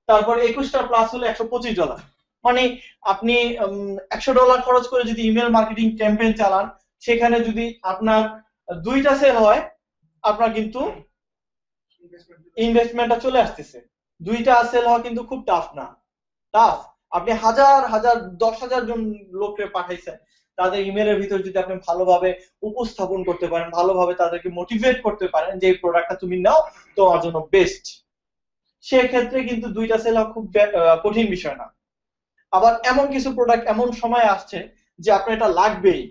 তারপর 21টা প্লাস হলে $125। মানে আপনি $100 খরচ করে যদি ইমেল মার্কেটিং ক্যাম্পেইন চালান, সেখানে যদি আপনার 2টা সেল হয়, আপনার কিন্তু ইনভেস্টমেন্টটা চলে আসতেছে। 2টা সেল হওয়া কিন্তু খুব টাফ না, টাফ। আপনি হাজার হাজার 10,000 জন লোককে পাঠাইছেন, তাদের ইমেলের ভিতর যদি আপনি ভালোভাবে উপস্থাপন করতে পারেন, ভালোভাবে তাদেরকে মোটিভেট করতে পারেন যে এই প্রোডাক্টটা তুমি নাও, তোমার জন্য বেস্ট, সেক্ষেত্রে কিন্তু 2টা সেল হওয়া খুব কঠিন বিষয় না। আবার এমন কিছু প্রোডাক্ট এমন সময় আসছে যে আপনার এটা লাগবেই,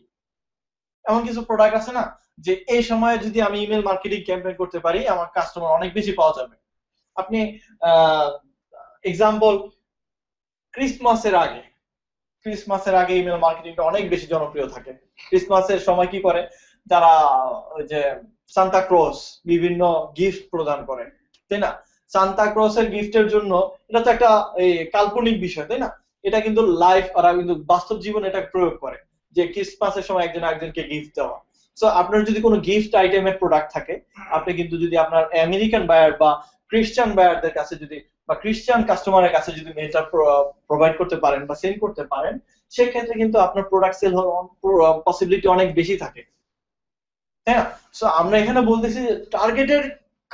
এমন কিছু প্রোডাক্ট আছে না যে এই সময়ে যদি আমি ইমেল মার্কেটিং ক্যাম্পেইন করতে পারি, আমার কাস্টমার অনেক বেশি পাওয়া যাবে। আপনি এক্সাম্পল, ক্রিসমাসের আগে ইমেল মার্কেটিংটা অনেক বেশি জনপ্রিয় থাকে। ক্রিসমাসের সময় কি করে, যারা ওই যে সান্তা ক্লজ বিভিন্ন গিফট প্রদান করে, তাই না? সান্তা ক্লজের গিফটের জন্য, এটা তো একটা এই কাল্পনিক বিষয়, তাই না? এটা কিন্তু লাইফ, ওরা কিন্তু বাস্তব জীবনে এটা প্রয়োগ করে, যে ক্রিসমাসের সময় একজন একজনকে গিফট দেওয়া। সো আপনার যদি কোনো গিফট আইটেমের প্রোডাক্ট থাকে, আপনি কিন্তু যদি আপনার আমেরিকান বায়ার বা ক্রিশ্চিয়ান বায়ারদের কাছে যদি, বা ক্রিশ্চিয়ান কাস্টমারের কাছে যদি মেলটা প্রোভাইড করতে পারেন বা সেল করতে পারেন, সেক্ষেত্রে কিন্তু আপনার প্রোডাক্ট সেল হওয়ার পসিবিলিটি অনেক বেশি থাকে। হ্যাঁ, সো আমরা এখানে বলতেছি যে টার্গেটেড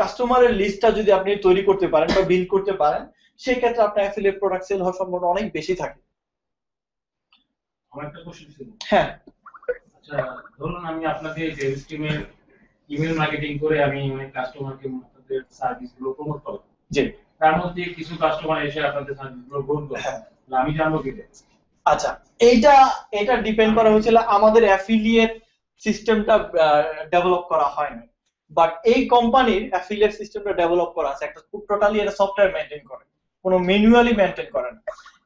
কাস্টমারের লিস্টটা যদি আপনি তৈরি করতে পারেন বা বিল্ড করতে পারেন, সেই ক্ষেত্রে আপনার অ্যাফিলিয়েট প্রোডাক্ট সেল হওয়ার সম্ভাবনা অনেক বেশি থাকে। আমার একটা কোশ্চেন ছিল। হ্যাঁ, আচ্ছা, ধরুন আমি আপনাদের সেলস টিমের ইমেল মার্কেটিং করে আমি অনেক কাস্টমারকে আপনাদের সার্ভিসগুলো প্রমোট করা। জি। তার মধ্যে কিছু কাস্টমার এসে আপনাদের সার্ভিসগুলো গ্রহণ করে, হ্যাঁ। আমি জানবো কি? আচ্ছা, এইটা এটা ডিপেন্ড করা হচ্ছিল আমাদের অ্যাফিলিয়েট সিস্টেমটা ডেভেলপ করা হয়নি, বাট এই কোম্পানির অ্যাফিলিয়েট সিস্টেমটা ডেভেলপ করা আছে, একটা টোটালি এটা সফটওয়্যার মেইনটেইন করে, কোনো ম্যানুয়ালি মেইনটেইন করে না।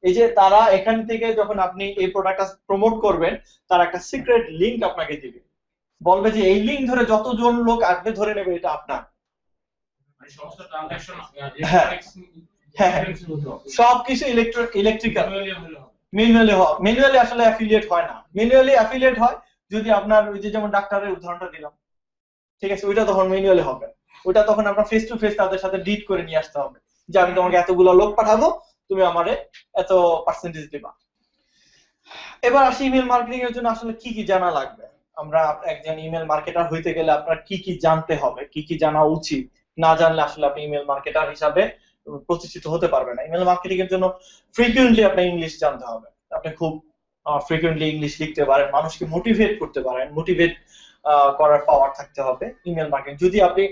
এই যে তারা এখান থেকে যখন আপনি এই প্রোডাক্টটা প্রমোট করবেন, তার একটা সিক্রেট লিংক আপনাকে দিবে, বলবে যে এই লিংক ধরে যতজন লোক আসবে ধরে নেবে এটা আপনার। মানে সমস্ত ট্রানজাকশন হ্যাঁ হ্যাঁ, সবকিছু ইলেকট্রিক্যাল ম্যানুয়ালি আসলে অ্যাফিলিয়েট হয় না। ম্যানুয়ালি অ্যাফিলিয়েট হয় যদি আপনার ওই যে যেমন ডাক্তারের উদাহরণটা দিলাম, ঠিক আছে, ওইটা তখন ম্যানুয়ালি হবে, ওইটা তখন আপনার ফেস টু ফেস তাদের সাথে ডিট করে নিয়ে আসতে হবে যে আমি তোমাকে এতগুলো লোক পাঠাবো, তুমি আমারে এত পার্সেন্টেজ দিবা। এবার আসি ইমেল মার্কেটিং এর জন্য আসলে কি কি জানা লাগবে। আমরা একজন ইমেল মার্কেটার হইতে গেলে আপনার কি কি জানতে হবে, কি কি জানা উচিত, না জানলে আসলে আপনি ইমেল মার্কেটার হিসাবে প্রতিষ্ঠিত হতে পারবেন না। ইমেল মার্কেটিং এর জন্য ফ্রিকুয়েন্টলি আপনি ইংলিশ জানতে হবে, আপনি খুব ফ্রিকুয়েন্টলি ইংলিশ লিখতে পারেন, মানুষকে মোটিভেট করতে পারেন, মোটিভেট করার পাওয়ার থাকতে হবে ইমেল মার্কেটিং। যদি আপনি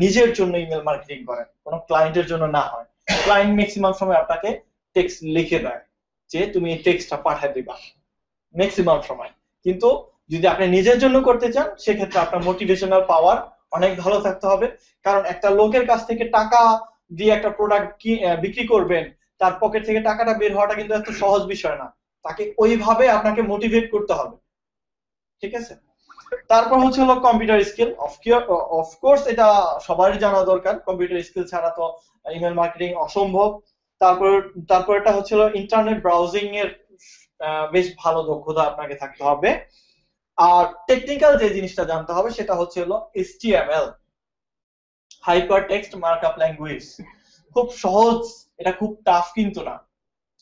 নিজের জন্য ইমেল মার্কেটিং করেন, কোনো ক্লায়েন্টের জন্য না হয়, ক্লায়েন্ট ম্যাক্সিমাম সময় আপনাকে টেক্সট লিখে দেয় যে তুমি এই টেক্সটটা পাঠিয়ে দিবা ম্যাক্সিমাম সময়, কিন্তু যদি আপনি নিজের জন্য করতে চান সেক্ষেত্রে আপনার মোটিভেশনাল পাওয়ার অনেক ভালো থাকতে হবে। কারণ একটা লোকের কাছ থেকে টাকা দিয়ে একটা প্রোডাক্ট বিক্রি করবেন, তার পকেট থেকে টাকাটা বের হওয়াটা কিন্তু এত সহজ বিষয় না, তাকে ওইভাবে আপনাকে মোটিভেট করতে হবে, ঠিক আছে। তারপর হচ্ছে হলো কম্পিউটার স্কিল, অফকোর্স এটা সবারই জানা দরকার, কম্পিউটার স্কিল ছাড়া তো ইমেল মার্কেটিং অসম্ভব। তারপর এটা হচ্ছে হলো ইন্টারনেট ব্রাউজিং এর বেশ ভালো দক্ষতা আপনাকে থাকতে হবে। আর টেকনিক্যাল যে জিনিসটা জানতে হবে সেটা হচ্ছে হলো HTML, hyper text markup language. খুব সহজ, এটা খুব টাফ কিন্তু না।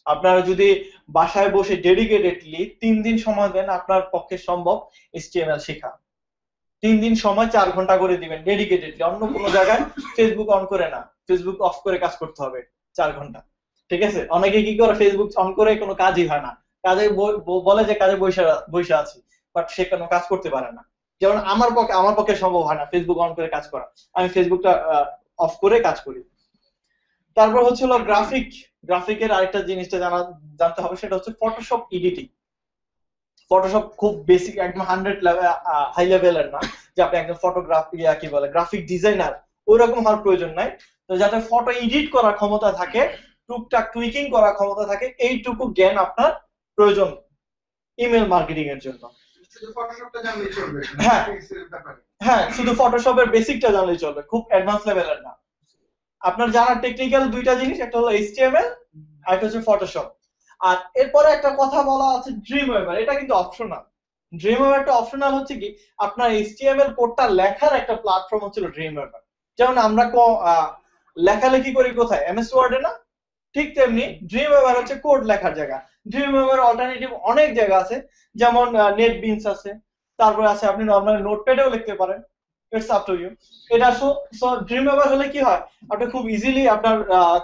আপনারা যদি বাসায় বসে ডেডিকেটেডলি 3 দিন সময় দেন, আপনার পক্ষে সম্ভব HTML শেখা। 3 দিন সময় 4 ঘন্টা করে দিবেন ডেডিকেটেডলি, অন্য কোনো জায়গায় ফেসবুক অন করে না, ফেসবুক অফ করে কাজ করতে হবে 4 ঘন্টা, ঠিক আছে। অনেকে কি করে ফেসবুক অন করে কোনো কাজই হয় না, কাজে বলে যে কাজে বসে আছি, বাট সে কোনো কাজ করতে পারে না। যেমন আমার পক্ষে সম্ভব হয় না ফেসবুক অন করে কাজ করা, আমি ফেসবুকটা অফ করে কাজ করি। তারপর হচ্ছে হলো গ্রাফিকের আরেকটা জিনিসটা জানতে হবে, সেটা হচ্ছে ফটোশপ এডিটিং। ফটোশপ খুব বেসিক, একদম 100 লেভেল হাই লেভেলের না যে আপনি একদম ফটোগ্রাফি কি বলে গ্রাফিক ডিজাইনার, ওই রকম হওয়ার প্রয়োজন নাই। তো যাতে ফটো এডিট করার ক্ষমতা থাকে, টুকটাক টুইকিং করার ক্ষমতা থাকে, এইটুকু জ্ঞান আপনার প্রয়োজন ইমেল মার্কেটিং এর জন্য। শুধু ফটোশপটা জানলেই চলবে? হ্যাঁ হ্যাঁ, শুধু ফটোশপের বেসিকটা জানলেই চলবে, খুব অ্যাডভান্স লেভেলের না। আপনার জানা টেকনিক্যাল দুইটা জিনিস, একটা হলো HTML আর একটা হচ্ছে ফটোশপ। আর এরপরে একটা কথা বলা আছে ড্রিমওয়েভার, এটা কিন্তু অপশনাল। ড্রিমওয়েভারটা অপশনাল হচ্ছে কি, আপনার HTML কোডটা লেখার একটা প্ল্যাটফর্ম হচ্ছে ড্রিমওয়েভার। যেমন আমরা লেখালেখি করি কোথায়, MS ওয়ার্ডে না, ঠিক তেমনি ড্রিমওয়েভার হচ্ছে কোড লেখার জায়গা। ড্রিমওয়েভার অল্টারনেটিভ অনেক জায়গা আছে, যেমন নেটবিনস আছে, তারপরে আছে আপনি নরমালি নোটপ্যাডেও লিখতে পারেন, ইটস আপ টু ইউ। এটা সো ড্রিমওয়েভার হলে কি হয়, আপনি খুব ইজিলি আপনার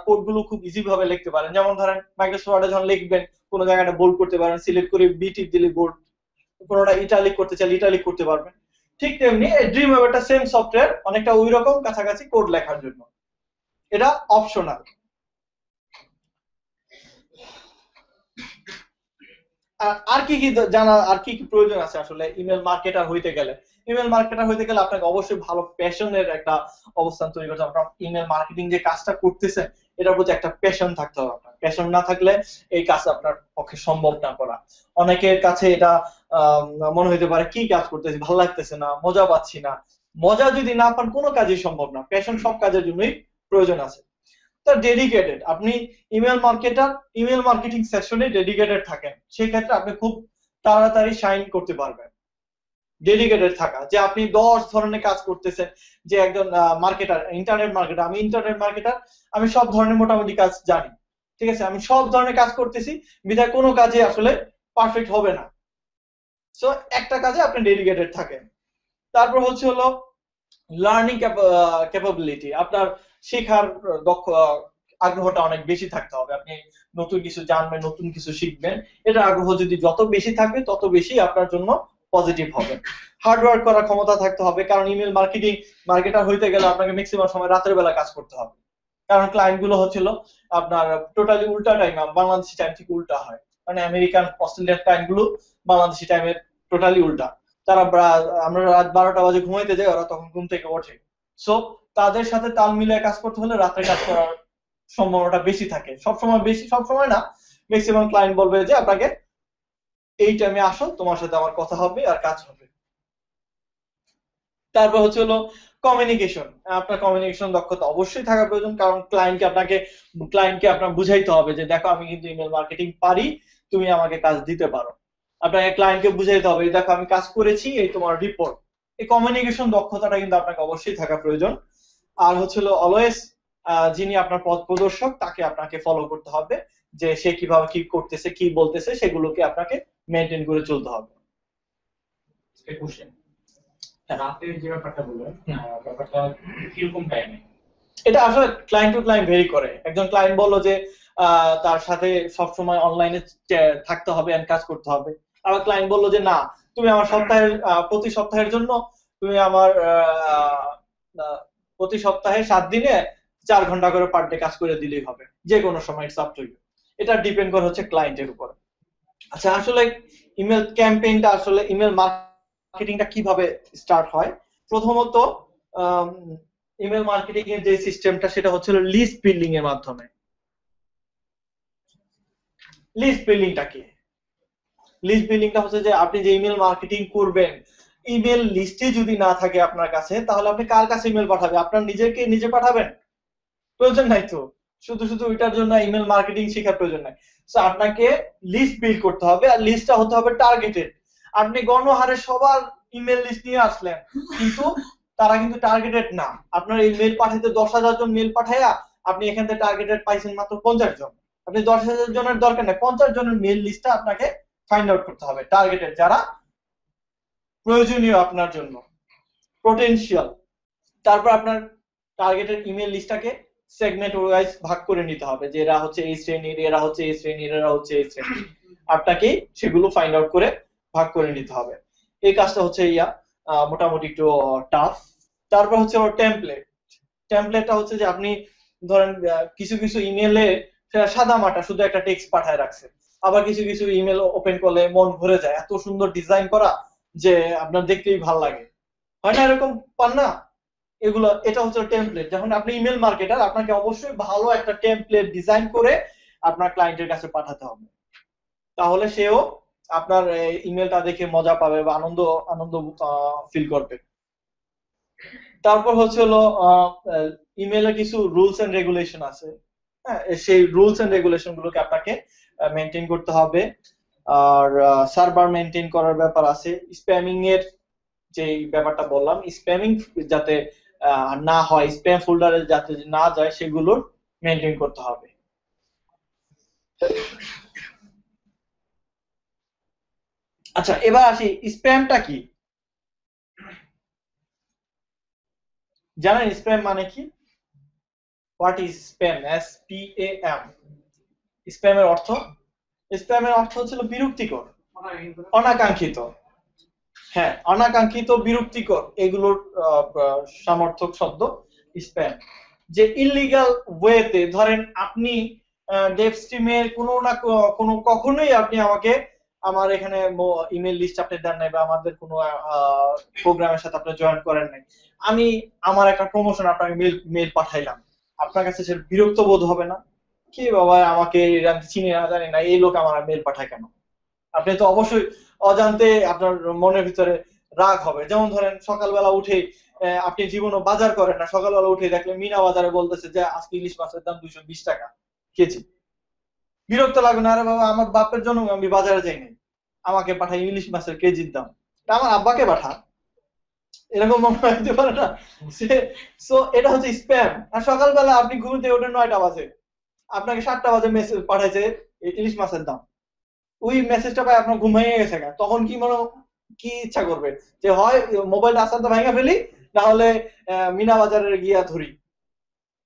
কোডগুলো খুব ইজি ভাবে লিখতে পারেন। যেমন ধরেন মাইক্রোসফট ওয়ার্ডে যখন লিখবেন, কোন জায়গাটা বোল্ড করতে পারেন, সিলেক্ট করে বি টিপ দিলে বোল্ড, কোনটা ইটালিক করতে চাইলে ইটালিক করতে পারবেন। ঠিক তেমনি এই ড্রিমওয়েভারটা সেম সফটওয়্যার, অনেকটা ওই রকম কাছাকাছি কোড লেখার জন্য, এটা অপশনাল। আর কি কি জানা, আর কি কি প্রয়োজন আছে আসলে ইমেল মার্কেটার হইতে গেলে। ইমেল মার্কেটার হইতে গেলে আপনাকে অবশ্যই ভালো প্যাশনের একটা অবস্থান তৈরি করতে হবে। আপনার ইমেল মার্কেটিং যে কাজটা করতেছেন এটার প্রতি একটা প্যাশন থাকতে হবে। আপনার প্যাশন না থাকলে এই কাজ আপনার পক্ষে সম্ভব না করা। অনেকের কাছে এটা মনে হইতে পারে কি কাজ করতেছি, ভালো লাগতেছে না, মজা পাচ্ছি না। মজা যদি না পান কোনো কাজই সম্ভব না। প্যাশন সব কাজের জন্যই প্রয়োজন আছে। তার ডেডিকেটেড, আপনি ইমেল মার্কেটার, ইমেল মার্কেটিং সেকশনে ডেডিকেটেড থাকেন, সেই ক্ষেত্রে আপনি খুব তাড়াতাড়ি শাইন করতে পারবেন। ডেডিকেটেড থাকা, যে আপনি 10 ধরনের কাজ করতেছেন, যে একজন মার্কেটার, ইন্টারনেট মার্কেটার, আমি ইন্টারনেট মার্কেটার, আমি সব ধরনের মোটামুটি কাজ জানি, ঠিক আছে, আমি সব ধরনের কাজ করতেছি, বিধায় কোনো কাজে আসলে পারফেক্ট হবে না। সো একটা কাজে আপনি ডেডিকেটেড থাকেন। তারপর হচ্ছে হলো লার্নিং ক্যাপাবিলিটি, আপনার শেখার আগ্রহটা অনেক বেশি থাকতে হবে। আপনি নতুন কিছু জানবেন, নতুন কিছু শিখবেন, এটা আগ্রহ যদি যত বেশি থাকবে তত বেশি আপনার জন্য পজিটিভ হবে। হার্ড ওয়ার্ক করার ক্ষমতা থাকতে হবে, কারণ ইমেল মার্কেটার হইতে গেলে আপনাকে ম্যাক্সিমাম সময় রাতের বেলা কাজ করতে হবে, কারণ ক্লায়েন্ট গুলো হচ্ছিল আপনার টোটালি উল্টা টাইম, বাংলাদেশি টাইম থেকে উল্টা হয়, মানে আমেরিকান অস্ট্রেলিয়ান টাইম গুলো বাংলাদেশি টাইমের টোটালি উল্টা। তারা আমরা রাত 12টা বাজে ঘুমাইতে যাই, ওরা তখন ঘুম থেকে ওঠে। সো তাদের সাথে তাল মিলিয়ে কাজ করতে হলে রাতে কাজ করার সম্ভাবনাটা বেশি থাকে, সবসময় না, ম্যাক্সিমাম ক্লায়েন্ট বলবে যে আপনাকে এই টাইমে আসো, তোমার সাথে আমার কথা হবে আর কাজ হবে। তারপর হচ্ছে হলো কমিউনিকেশন। আপনার কমিউনিকেশন দক্ষতা অবশ্যই থাকা প্রয়োজন, কারণ ক্লায়েন্টকে আপনার বুঝাইতে হবে যে দেখো আমি কিন্তু ইমেল মার্কেটিং পারি, তুমি আমাকে কাজ দিতে পারো। আপনাকে ক্লায়েন্টকে বুঝাইতে হবে দেখো আমি কাজ করেছি, এই তোমার রিপোর্ট। এই কমিউনিকেশন দক্ষতাটা কিন্তু আপনাকে অবশ্যই থাকা প্রয়োজন। আর হচ্ছে হলো অলওয়েজ যিনি আপনার পথ প্রদর্শক তাকে আপনাকে ফলো করতে হবে, যে সে কিভাবে কি করতেছে কি বলতেছে সেগুলোকে আপনাকে মেনটেন করে চলতে হবে। রাতের যে ব্যাপারটা বললেন, ব্যাপারটা কিরকম টাইমে? এটা আসলে ক্লায়েন্ট টু ক্লায়েন্ট ভেরি করে। একজন ক্লায়েন্ট বললো যে তার সাথে সবসময় অনলাইনে থাকতে হবে এন্ড কাজ করতে হবে, আবার ক্লায়েন্ট বললো যে না, তুমি আমার প্রতি সপ্তাহের জন্য তুমি আমার প্রতি সপ্তাহে 7 দিনে 4 ঘন্টা করে পার ডে কাজ করে দিলেই হবে, যে কোনো সময়। It's up to you. এটা ডিপেন্ড করে হচ্ছে ক্লায়েন্টের উপর। আচ্ছা, আসলে ইমেল ক্যাম্পেইনটা, আসলে ইমেল মার্কেটিংটা কিভাবে স্টার্ট হয়? প্রথমত ইমেল মার্কেটিং এর যে সিস্টেমটা সেটা হচ্ছে লিস্ট বিল্ডিং এর মাধ্যমে। লিস্ট বিল্ডিংটা কি? লিস্ট বিল্ডিংটা হচ্ছে যে আপনি যে ইমেল মার্কেটিং করবেন, ইমেল লিস্টে যদি না থাকে আপনার কাছে, তাহলে আপনি কার কাছে ইমেল পাঠাবেন? আপনার নিজে পাঠাবেন? প্রয়োজন নাই তো। শুধু ওইটার জন্য ইমেল মার্কেটিং শেখার প্রয়োজন নাই। সো আপনাকে লিস্ট বিল্ড করতে হবে, আর লিস্টটা হতে হবে টার্গেটেড। আপনি গণহারে সবার ইমেল লিস্ট নিয়ে আসলেন, কিন্তু তারা কিন্তু টার্গেটেড না। আপনার এই মেল পাঠাইতে 10,000 জন মেল পাঠাইয়া আপনি এখান থেকে টার্গেটেড পাইছেন মাত্র 50 জন। আপনি 10,000 জনের দরকার নেই, 50 জনের মেল লিস্টটা আপনাকে ফাইন্ড আউট করতে হবে, টার্গেটেড যারা প্রয়োজনীয় আপনার জন্য, পোটেনশিয়াল। তারপর আপনার টার্গেটেড ইমেল লিস্টটাকে সেগমেন্ট ওয়াইজ ভাগ করে নিতে হবে, যে এরা হচ্ছে এই শ্রেণীর, এরা হচ্ছে এই শ্রেণীর, এরা হচ্ছে এই শ্রেণীর। আপনাকে সেগুলো ফাইন্ড আউট করে ভাগ করে নিতে হবে। এই কাজটা হচ্ছে মোটামুটি একটু টাফ। তারপর হচ্ছে টেমপ্লেটটা হচ্ছে যে আপনি ধরেন কিছু ইমেলে সাদা মাটা শুধু একটা টেক্সট পাঠায় রাখছে, আবার কিছু ইমেল ওপেন করলে মন ভরে যায়, এত সুন্দর ডিজাইন করা যে আপনার দেখতেই ভালো লাগে, হয় না? এরকম পান না? এটা হচ্ছে টেমপ্লেট। যখন আপনি ইমেল মার্কেটার, আপনাকে অবশ্যই ভালো একটা টেমপ্লেট ডিজাইন করে আপনার ক্লায়েন্টের কাছে পাঠাতে হবে, তাহলে সেও আপনার ইমেলটা দেখে মজা পাবে বা আনন্দ ফিল করবে। তারপর হচ্ছে হলো ইমেলে কিছু রুলস এন্ড রেগুলেশন আছে, হ্যাঁ, সেই রুলস এন্ড রেগুলেশন গুলোকে আপনাকে মেনটেন করতে হবে। আর সার্ভার মেনটেন করার ব্যাপার আছে, স্প্যামিং এর যে ব্যাপারটা বললাম, স্প্যামিং যাতে না হয়, স্প্যাম ফোল্ডারে যাতে না যায়, সেগুলোর মেনটেন করতে হবে। আচ্ছা, এবার আসি স্প্যামটা কি। জানেন স্প্যাম মানে কি? What is spam? SPAM। স্প্যামের অর্থ হচ্ছে বিরক্তিকর, অনাকাঙ্ক্ষিত। হ্যাঁ, অনাকাঙ্ক্ষিত, বিরক্তিকর, এগুলোর সমার্থক শব্দ স্প্যাম। যে ইলিগাল ওয়েতে, ধরেন আপনি ডেভ স্ট্রিমের কোনো কখনোই আপনি আমাকে আমার এখানে ইমেল লিস্ট আপনি দেন নাই, বা আমাদের কোনো প্রোগ্রামের সাথে আপনি জয়েন করেন নাই, আমি আমার একটা প্রমোশন আপনাকে মেল পাঠাইলাম, আপনার কাছে সে বিরক্ত বোধ হবে না? কি বাবা, আমাকে চিনি না জানি না, এই লোক আমার মেল পাঠায় কেন? আপনি তো অবশ্যই অজান্তে আপনার মনের ভিতরে রাগ হবে। যেমন ধরেন সকালবেলা উঠে, আপনি জীবনও বাজার করেন না, সকালবেলা উঠে দেখলেন মিনা বাজারে বলতেছে যে আজকে ইলিশ মাছের দাম 220 টাকা কেজি। বিরক্ত লাগবে না? আরে বাবা, আমার বাপের জন্য আমি বাজারে যাইনি, আমাকে পাঠাই ইলিশ মাছের কেজির দাম, আমার আব্বাকে পাঠা, এরকম মনে হইতে পারে না? সো এটা হচ্ছে স্প্যাম। আর সকালবেলা আপনি ঘুম থেকে ওঠেন 9টা বাজে, আপনাকে 7টা বাজে মেসেজ পাঠাইছে ইলিশ মাছের দাম, ওই মেসেজটা পাই আপনার ঘুম ভেঙে গেছে, তখন কি ইচ্ছা করবে? যে হয় মোবাইলটা আস্তে ভাঙা ফেলি, না হলে মিনা বাজারে গিয়া ধরি।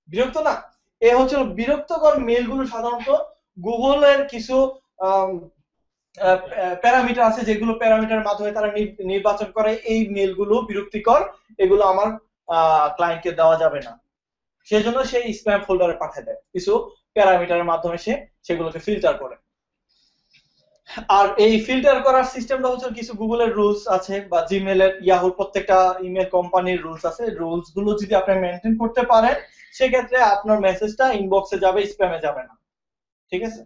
বিরক্ত না? এ হচ্ছে বিরক্তকর মেলগুলো সাধারণত গুগলের কিছু প্যারামিটার আছে, যেগুলো প্যারামিটারের মাধ্যমে তারা নির্বাচন করে এই মেলগুলো বিরক্তিকর, এগুলো আমার ক্লায়েন্টকে দেওয়া যাবে না, সেজন্য সেই স্প্যাম ফোল্ডারে পাঠিয়ে দেয় কিছু প্যারামিটারের মাধ্যমে, সেগুলোকে ফিল্টার করে। আর এই ফিল্টার করার সিস্টেমটা হচ্ছে কিছু গুগলের রুলস আছে বা জিমেলের, ইয়াহুর প্রত্যেকটা ইমেল কোম্পানির রুলস আছে। রুলস গুলো যদি আপনি মেনটেন করতে পারেন সেক্ষেত্রে আপনার মেসেজটা ইনবক্সে যাবে, স্প্যামে যাবে না। ঠিক আছে?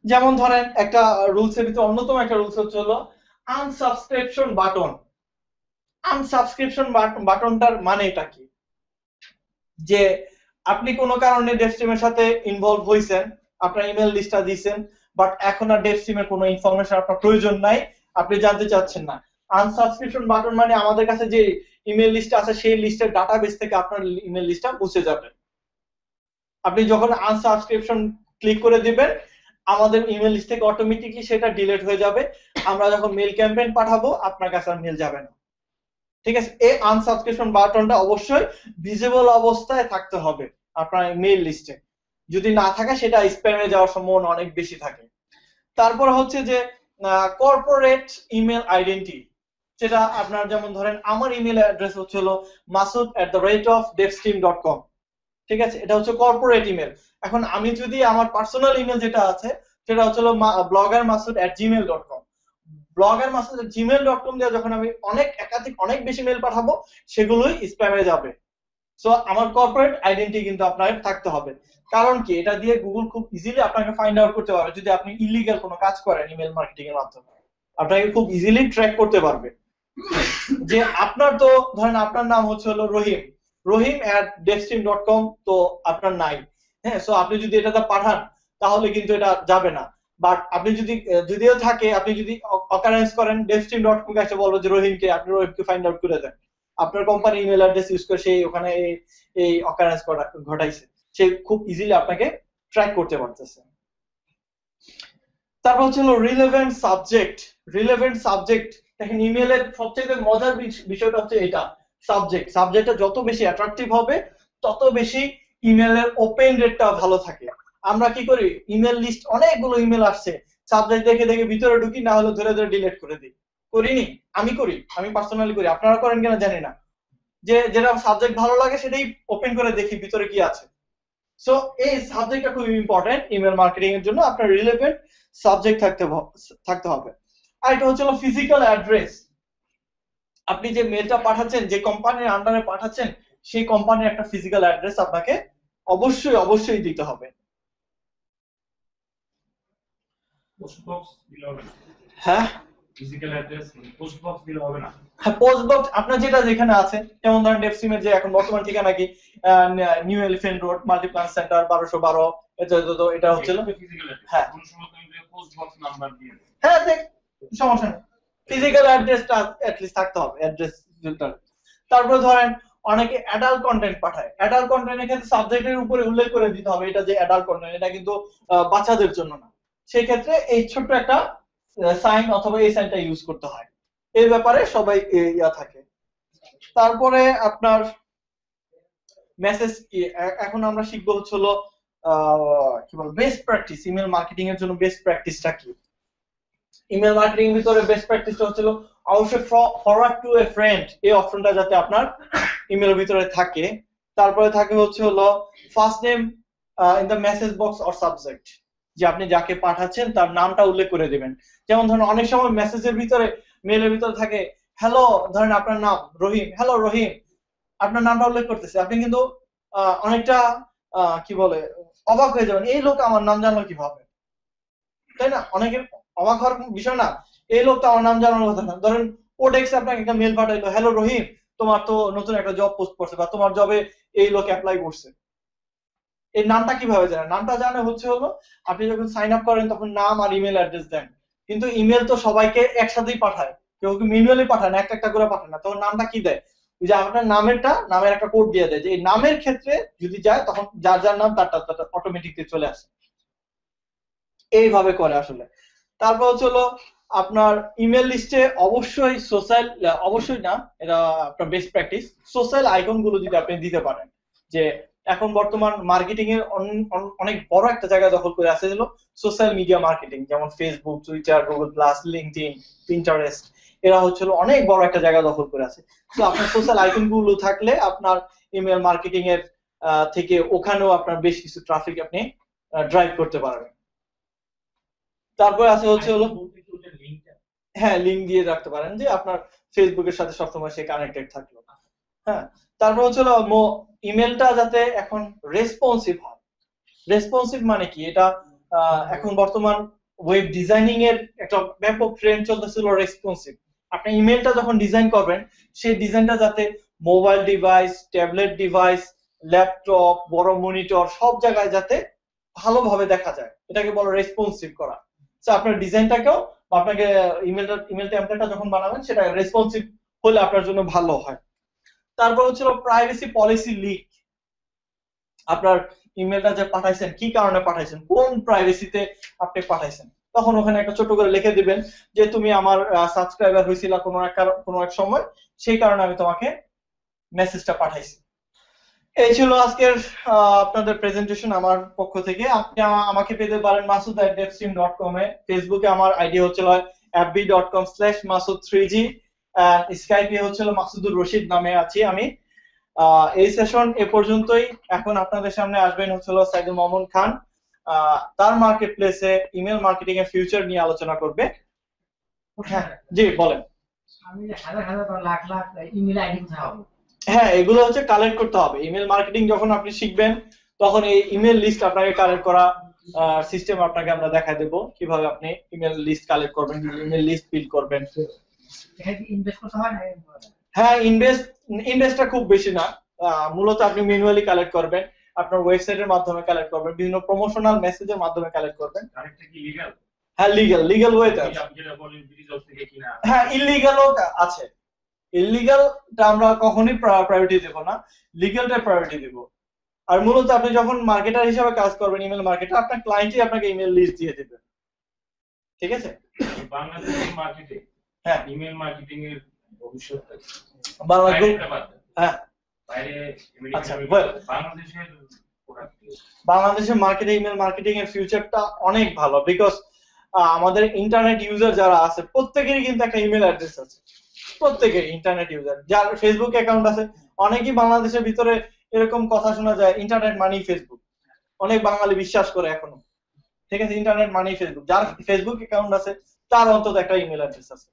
যেমন ধরেন একটা রুলসের ভিতরে অন্যতম একটা রুলস হচ্ছে হলো আনসাবস্ক্রিপশন বাটন। আনসাবস্ক্রিপশন বাটনটার মানে এটা কি? যে আপনি কোনো কারণে ডেভস্ট্রিমের সাথে ইনভলভ হয়েছেন, আপনার ইমেল লিস্টটা দিয়েছেন, বাট এখন আর ডেভস্ট্রিমের কোনো ইনফরমেশন আপনার প্রয়োজন নাই, আপনি জানতে চাচ্ছেন না। আনসাবস্ক্রিপশন বাটন মানে আমাদের কাছে যে ইমেল লিস্ট আছে সেই লিস্টের ডাটাবেস থেকে আপনার ইমেল লিস্টটা মুছে যাবে। আপনি যখন আনসাবস্ক্রিপশন ক্লিক করে দিবেন আমাদের ইমেল লিস্ট থেকে অটোমেটিকলি সেটা ডিলিট হয়ে যাবে। আমরা যখন মেল ক্যাম্পেইন পাঠাবো আপনার কাছে আর মেল যাবে না। ঠিক আছে? এই আনসাবস্ক্রিপশন বাটনটা অবশ্যই ভিজিবল অবস্থায় থাকতে হবে আপনার মেইল লিস্টে। যদি না থাকে সেটা স্প্যামে যাওয়ার সম্ভাবনা অনেক বেশি থাকে। তারপর হচ্ছে যে কর্পোরেট ইমেল আইডেন্টি, যেটা আপনার যেমন ধরেন আমার ইমেল অ্যাড্রেস হচ্ছে হলো masood@devstream.com। ঠিক আছে? এটা হচ্ছে কর্পোরেট ইমেল। এখন আমি যদি আমার পার্সোনাল ইমেল যেটা আছে সেটা হচ্ছে হলো bloggermasood@gmail.com। bloggermasood@gmail.com দিয়ে যখন আমি অনেক বেশি মেল পাঠাবো সেগুলোই স্প্যামে যাবে। সো আমার কর্পোরেট আইডেন্টি কিন্তু আপনার থাকতে হবে। কারণ কি? এটা দিয়ে গুগল খুব ইজিলি আপনাকে ফাইন্ড আউট করতে পারবে যদি আপনি ইলিগাল কোনো কাজ করেন ইমেল মার্কেটিং এর মাধ্যমে। আপনাকে খুব ইজিলি ট্র্যাক করতে পারবে যে আপনার তো ধরেন আপনার নাম হচ্ছে হলো রহিম@devstream.com, তো আপনার নাই। হ্যাঁ, সো আপনি যদি এটাতে পাঠান তাহলে কিন্তু এটা যাবে না। বাট আপনি যদিও থাকে, আপনি যদি অকারেন্স করেন devstream.com কে এসে বলবো যে আপনি রহিমকে ফাইন্ড আউট করে দেন, আপনার কোম্পানি ইমেল অ্যাড্রেস ইউজ করে সেই ওখানে এই অকারেন্স ঘটাইছে, সে খুব ইজিলি আপনাকে ট্র্যাক করতে পারতেছে। তারপর হচ্ছে রিলেভেন্ট সাবজেক্ট। রিলেভেন্ট সাবজেক্ট দেখেন ইমেলের সবচেয়ে মজার বিষয়টা হচ্ছে এটা, সাবজেক্টটা যত বেশি অ্যাট্রাকটিভ হবে তত বেশি ইমেলের ওপেন রেটটা ভালো থাকে। আমরা কি করি, ইমেল লিস্ট অনেকগুলো ইমেল আসছে, সাবজেক্ট দেখে দেখে ভিতরে ঢুকি, না হলে ধরে ধরে ডিলিট করে দিই। করিনি? আমি পার্সোনালি করি, আপনারা করেন কিনা জানি না। যেটা সাবজেক্ট ভালো লাগে সেটাই ওপেন করে দেখি ভিতরে কি আছে। সো এই সাবজেক্টটা খুব ইম্পর্টেন্ট ইমেল মার্কেটিং এর জন্য, আপনার রিলেভেন্ট সাবজেক্ট থাকতে হবে। আর এটা হচ্ছে ফিজিক্যাল অ্যাড্রেস। আপনি যে মেলটা পাঠাচ্ছেন, যে কোম্পানির আন্ডারে পাঠাচ্ছেন, সেই কোম্পানির একটা ফিজিক্যাল অ্যাড্রেস আপনাকে অবশ্যই দিতে হবে। হ্যাঁ, ফিজিক্যাল অ্যাড্রেস পোস্ট বক্স দিলে হবে না? হ্যাঁ, পোস্ট বক্স আপনার যেটা যেখানে আছে, যেমন ধরেন ডেভস্ট্রিমের যে এখন বর্তমান ঠিকানা কি new elephant road Multiplan centre 1212, এটা হচ্ছে ফিজিক্যাল অ্যাড্রেস। হ্যাঁ, কোন সময় তুমি পোস্ট বক্স নাম্বার দিয়ে হ্যাঁ দেখ, সমস্যা নেই, ফিজিক্যাল অ্যাড্রেসটা অ্যাট লিস্ট থাকতে হবে, অ্যাড্রেস ফিল্টার। তারপরে ধরেন অনেকে অ্যাডাল্ট কন্টেন্ট পাঠায়, অ্যাডাল্ট কন্টেন্টের ক্ষেত্রে সাবজেক্টের উপরে উল্লেখ করে দিতে হবে এটা যে অ্যাডাল্ট কন্টেন্ট, এটা কিন্তু বাচ্চাদের জন্য না। সেই ক্ষেত্রে এই ছোট্ট একটা সাইন অথবা এই সাইনটা ইউজ করতে হয়। এই ব্যাপারে সবাই ইয়া থাকে। তারপরে আপনার মেসেজ কি, এখন আমরা শিখবো হচ্ছে হলো কি বল বেস্ট প্র্যাকটিস। ইমেল মার্কেটিং এর জন্য বেস্ট প্র্যাকটিসটা কি? ইমেল মার্কেটিং এর ভিতরে বেস্ট প্র্যাকটিসটা হচ্ছে অবশ্যই ফরওয়ার্ড টু এ ফ্রেন্ড, এই অপশনটা যাতে আপনার ইমেলের ভিতরে থাকে। তারপরে থাকে হচ্ছে হলো first name in the message box or subject, যে আপনি যাকে পাঠাচ্ছেন তার নামটা উল্লেখ করে দিবেন। যেমন ধরুন অনেক সময় মেসেজের ভিতরে, মেলের ভিতরে থাকে হ্যালো, ধরেন আপনার নাম রহিম, হ্যালো রহিম, আপনার নামটা উল্লেখ করতেছে, আপনি কিন্তু অনেকটা কি বলে অবাক হয়ে যাবেন, এই লোক আমার নাম জানলো কিভাবে, তাই না? অনেকের অবাক হওয়ার বিষয় না, এই লোক তো আমার নাম জানানোর কথা না। ধরেন ওডেক্স আপনাকে একটা মেল পাঠাইলো, হ্যালো রহিম, তোমার তো নতুন একটা জব পোস্ট করছে বা তোমার জবে এই লোক অ্যাপ্লাই করছে। এই নামটা কিভাবে জানেন? নামটা জানে হচ্ছে হলো আপনি যখন সাইন আপ করেন তখন নাম আর ইমেল অ্যাড্রেস দেন, কিন্তু ইমেল তো সবাইকে একসাথেই পাঠায়, কেউ কি ম্যানুয়ালি পাঠায় না, একটা করে পাঠায় না। তখন নামটা কি দেয়, যে আপনার নামের একটা কোড দিয়ে দেয়, যে এই নামের ক্ষেত্রে যদি যায় তখন যার যার নাম তার অটোমেটিকলি চলে আসে। এইভাবে করে আসলে। তারপর হচ্ছে হলো আপনার ইমেল লিস্টে অবশ্যই না, এটা আপনার বেস্ট প্র্যাকটিস, সোশ্যাল আইকন গুলো যদি আপনি দিতে পারেন, যে এখন বর্তমান মার্কেটিং এর অনেক বড় একটা জায়গা দখল করে আছে হলো সোশ্যাল মিডিয়া মার্কেটিং, যেমন Facebook, Twitter, Google plus, LinkedIn, Pinterest, এরা হচ্ছিল অনেক বড় একটা জায়গা দখল করে আছে। তো আপনার সোশ্যাল আইকন গুলো থাকলে আপনার ইমেল মার্কেটিং এর থেকে ওখানেও আপনার বেশ কিছু ট্রাফিক আপনি ড্রাইভ করতে পারবেন। তারপর আছে হচ্ছে হলো হ্যাঁ, লিঙ্ক দিয়ে রাখতে পারেন যে আপনার ফেসবুকের সাথে সবসময় সে কানেক্টেড থাকলো। হ্যাঁ, তারপর হচ্ছে ইমেলটা যাতে এখন রেসপন্সিভ হয়। রেসপন্সিভ মানে কি, এটা এখন বর্তমান ওয়েব ডিজাইনিং এর একটা ব্যাপক ট্রেন্ড চলতেছিল রেসপন্সিভ। আপনি ইমেলটা যখন ডিজাইন করবেন সেই ডিজাইনটা যাতে mobile device, tablet device, laptop, বড় মনিটর সব জায়গায় যাতে ভালোভাবে দেখা যায়, এটাকে বলে রেসপন্সিভ করা। তো আপনার ডিজাইনটাকেও আপনাকে ইমেল টেমপ্লেটটা যখন বানাবেন সেটা রেসপন্সিভ হলে আপনার জন্য ভালো হয়। তারপর হচ্ছিল প্রাইভেসি পলিসি লিক। আপনার ইমেলটা যে পাঠাইছেন কি কারণে পাঠাইছেন, কোন প্রাইভেসিতে আপনি পাঠাইছেন, তখন ওখানে একটা ছোট করে লিখে দিবেন যে তুমি আমার সাবস্ক্রাইবার হয়েছিল কোনো এক সময়, সেই কারণে আমি তোমাকে মেসেজটা পাঠাইছি। এই ছিল আজকের আপনাদের প্রেজেন্টেশন আমার পক্ষ থেকে। আপনি আমাকে পেতে পারেন masood@devstream.com এ। ফেসবুকে আমার আইডি হচ্ছিল fb.com/masood3g, স্কাইপে হচ্ছিল মাসুদুর রশিদ নামে আছি আমি। এই সেশন এ পর্যন্তই। এখন আপনাদের সামনে আসবেন হচ্ছিল সাইদুল মামুন খান, তার মার্কেট প্লেসে ইমেল মার্কেটিং এর ফিউচার নিয়ে আলোচনা করবে। হ্যাঁ জি বলেন। আমি হাজার হাজার বা লাখ লাখ ইমেল আইডি কোথায় হবে? হ্যাঁ, এগুলো হচ্ছে কালেক্ট করতে হবে। ইমেল মার্কেটিং যখন আপনি শিখবেন তখন এই ইমেল লিস্ট আপনাকে কালেক্ট করা সিস্টেম আপনাকে আমরা দেখাই দেব কিভাবে আপনি ইমেল লিস্ট কালেক্ট করবেন, ইমেল লিস্ট বিল্ড করবেন। এখানে ইনভেস্ট করতে হয় না? হ্যাঁ, ইনভেস্টটা খুব বেশি না। মূলত আপনি ম্যানুয়ালি কালেক্ট করবেন, আপনার ওয়েবসাইটের মাধ্যমে কালেক্ট করবেন, বিভিন্ন প্রমোশনাল মেসেজের মাধ্যমে কালেক্ট করবেন। কানেক্টটা কি লিগ্যাল? হ্যাঁ, লিগ্যাল ওয়েতে আছে। আপনি যেটা বলেন ব্রিজ অফ থেকে কিনা। হ্যাঁ, ইললিগ্যালও আছে। ইললিগ্যালটা আমরা কখনোই প্রায়োরিটি দেব না, লিগ্যালটা প্রায়োরিটি দেব। আর মূলত আপনি যখন মার্কেটার হিসেবে কাজ করবেন, ইমেল মার্কেটার, আপনার ক্লায়েন্টই আপনাকে ইমেল লিস্ট দিয়ে দেবে। ঠিক আছে? বাংলাদেশের মার্কেটে হ্যাঁ, ইমেল মার্কেটিং এর ভবিষ্যৎ হ্যাঁ বাইরে আচ্ছা, বাংলাদেশের বাংলাদেশের মার্কেটে ইমেল মার্কেটিং এর ফিউচারটা অনেক ভালো, বিকজ আমাদের ইন্টারনেট ইউজার যারা আছে প্রত্যেকেরই কিন্তু একটা ইমেল অ্যাড্রেস আছে। প্রত্যেকের ইন্টারনেট ইউজার যার ফেসবুক অ্যাকাউন্ট আছে, অনেকেই বাংলাদেশের ভিতরে এরকম কথা শোনা যায় ইন্টারনেট মানি ফেসবুক। অনেক বাঙালি বিশ্বাস করে এখনো। ঠিক আছে, ইন্টারনেট মানি ফেসবুক। যার ফেসবুক অ্যাকাউন্ট আছে তার অন্তত একটা ইমেল অ্যাড্রেস আছে।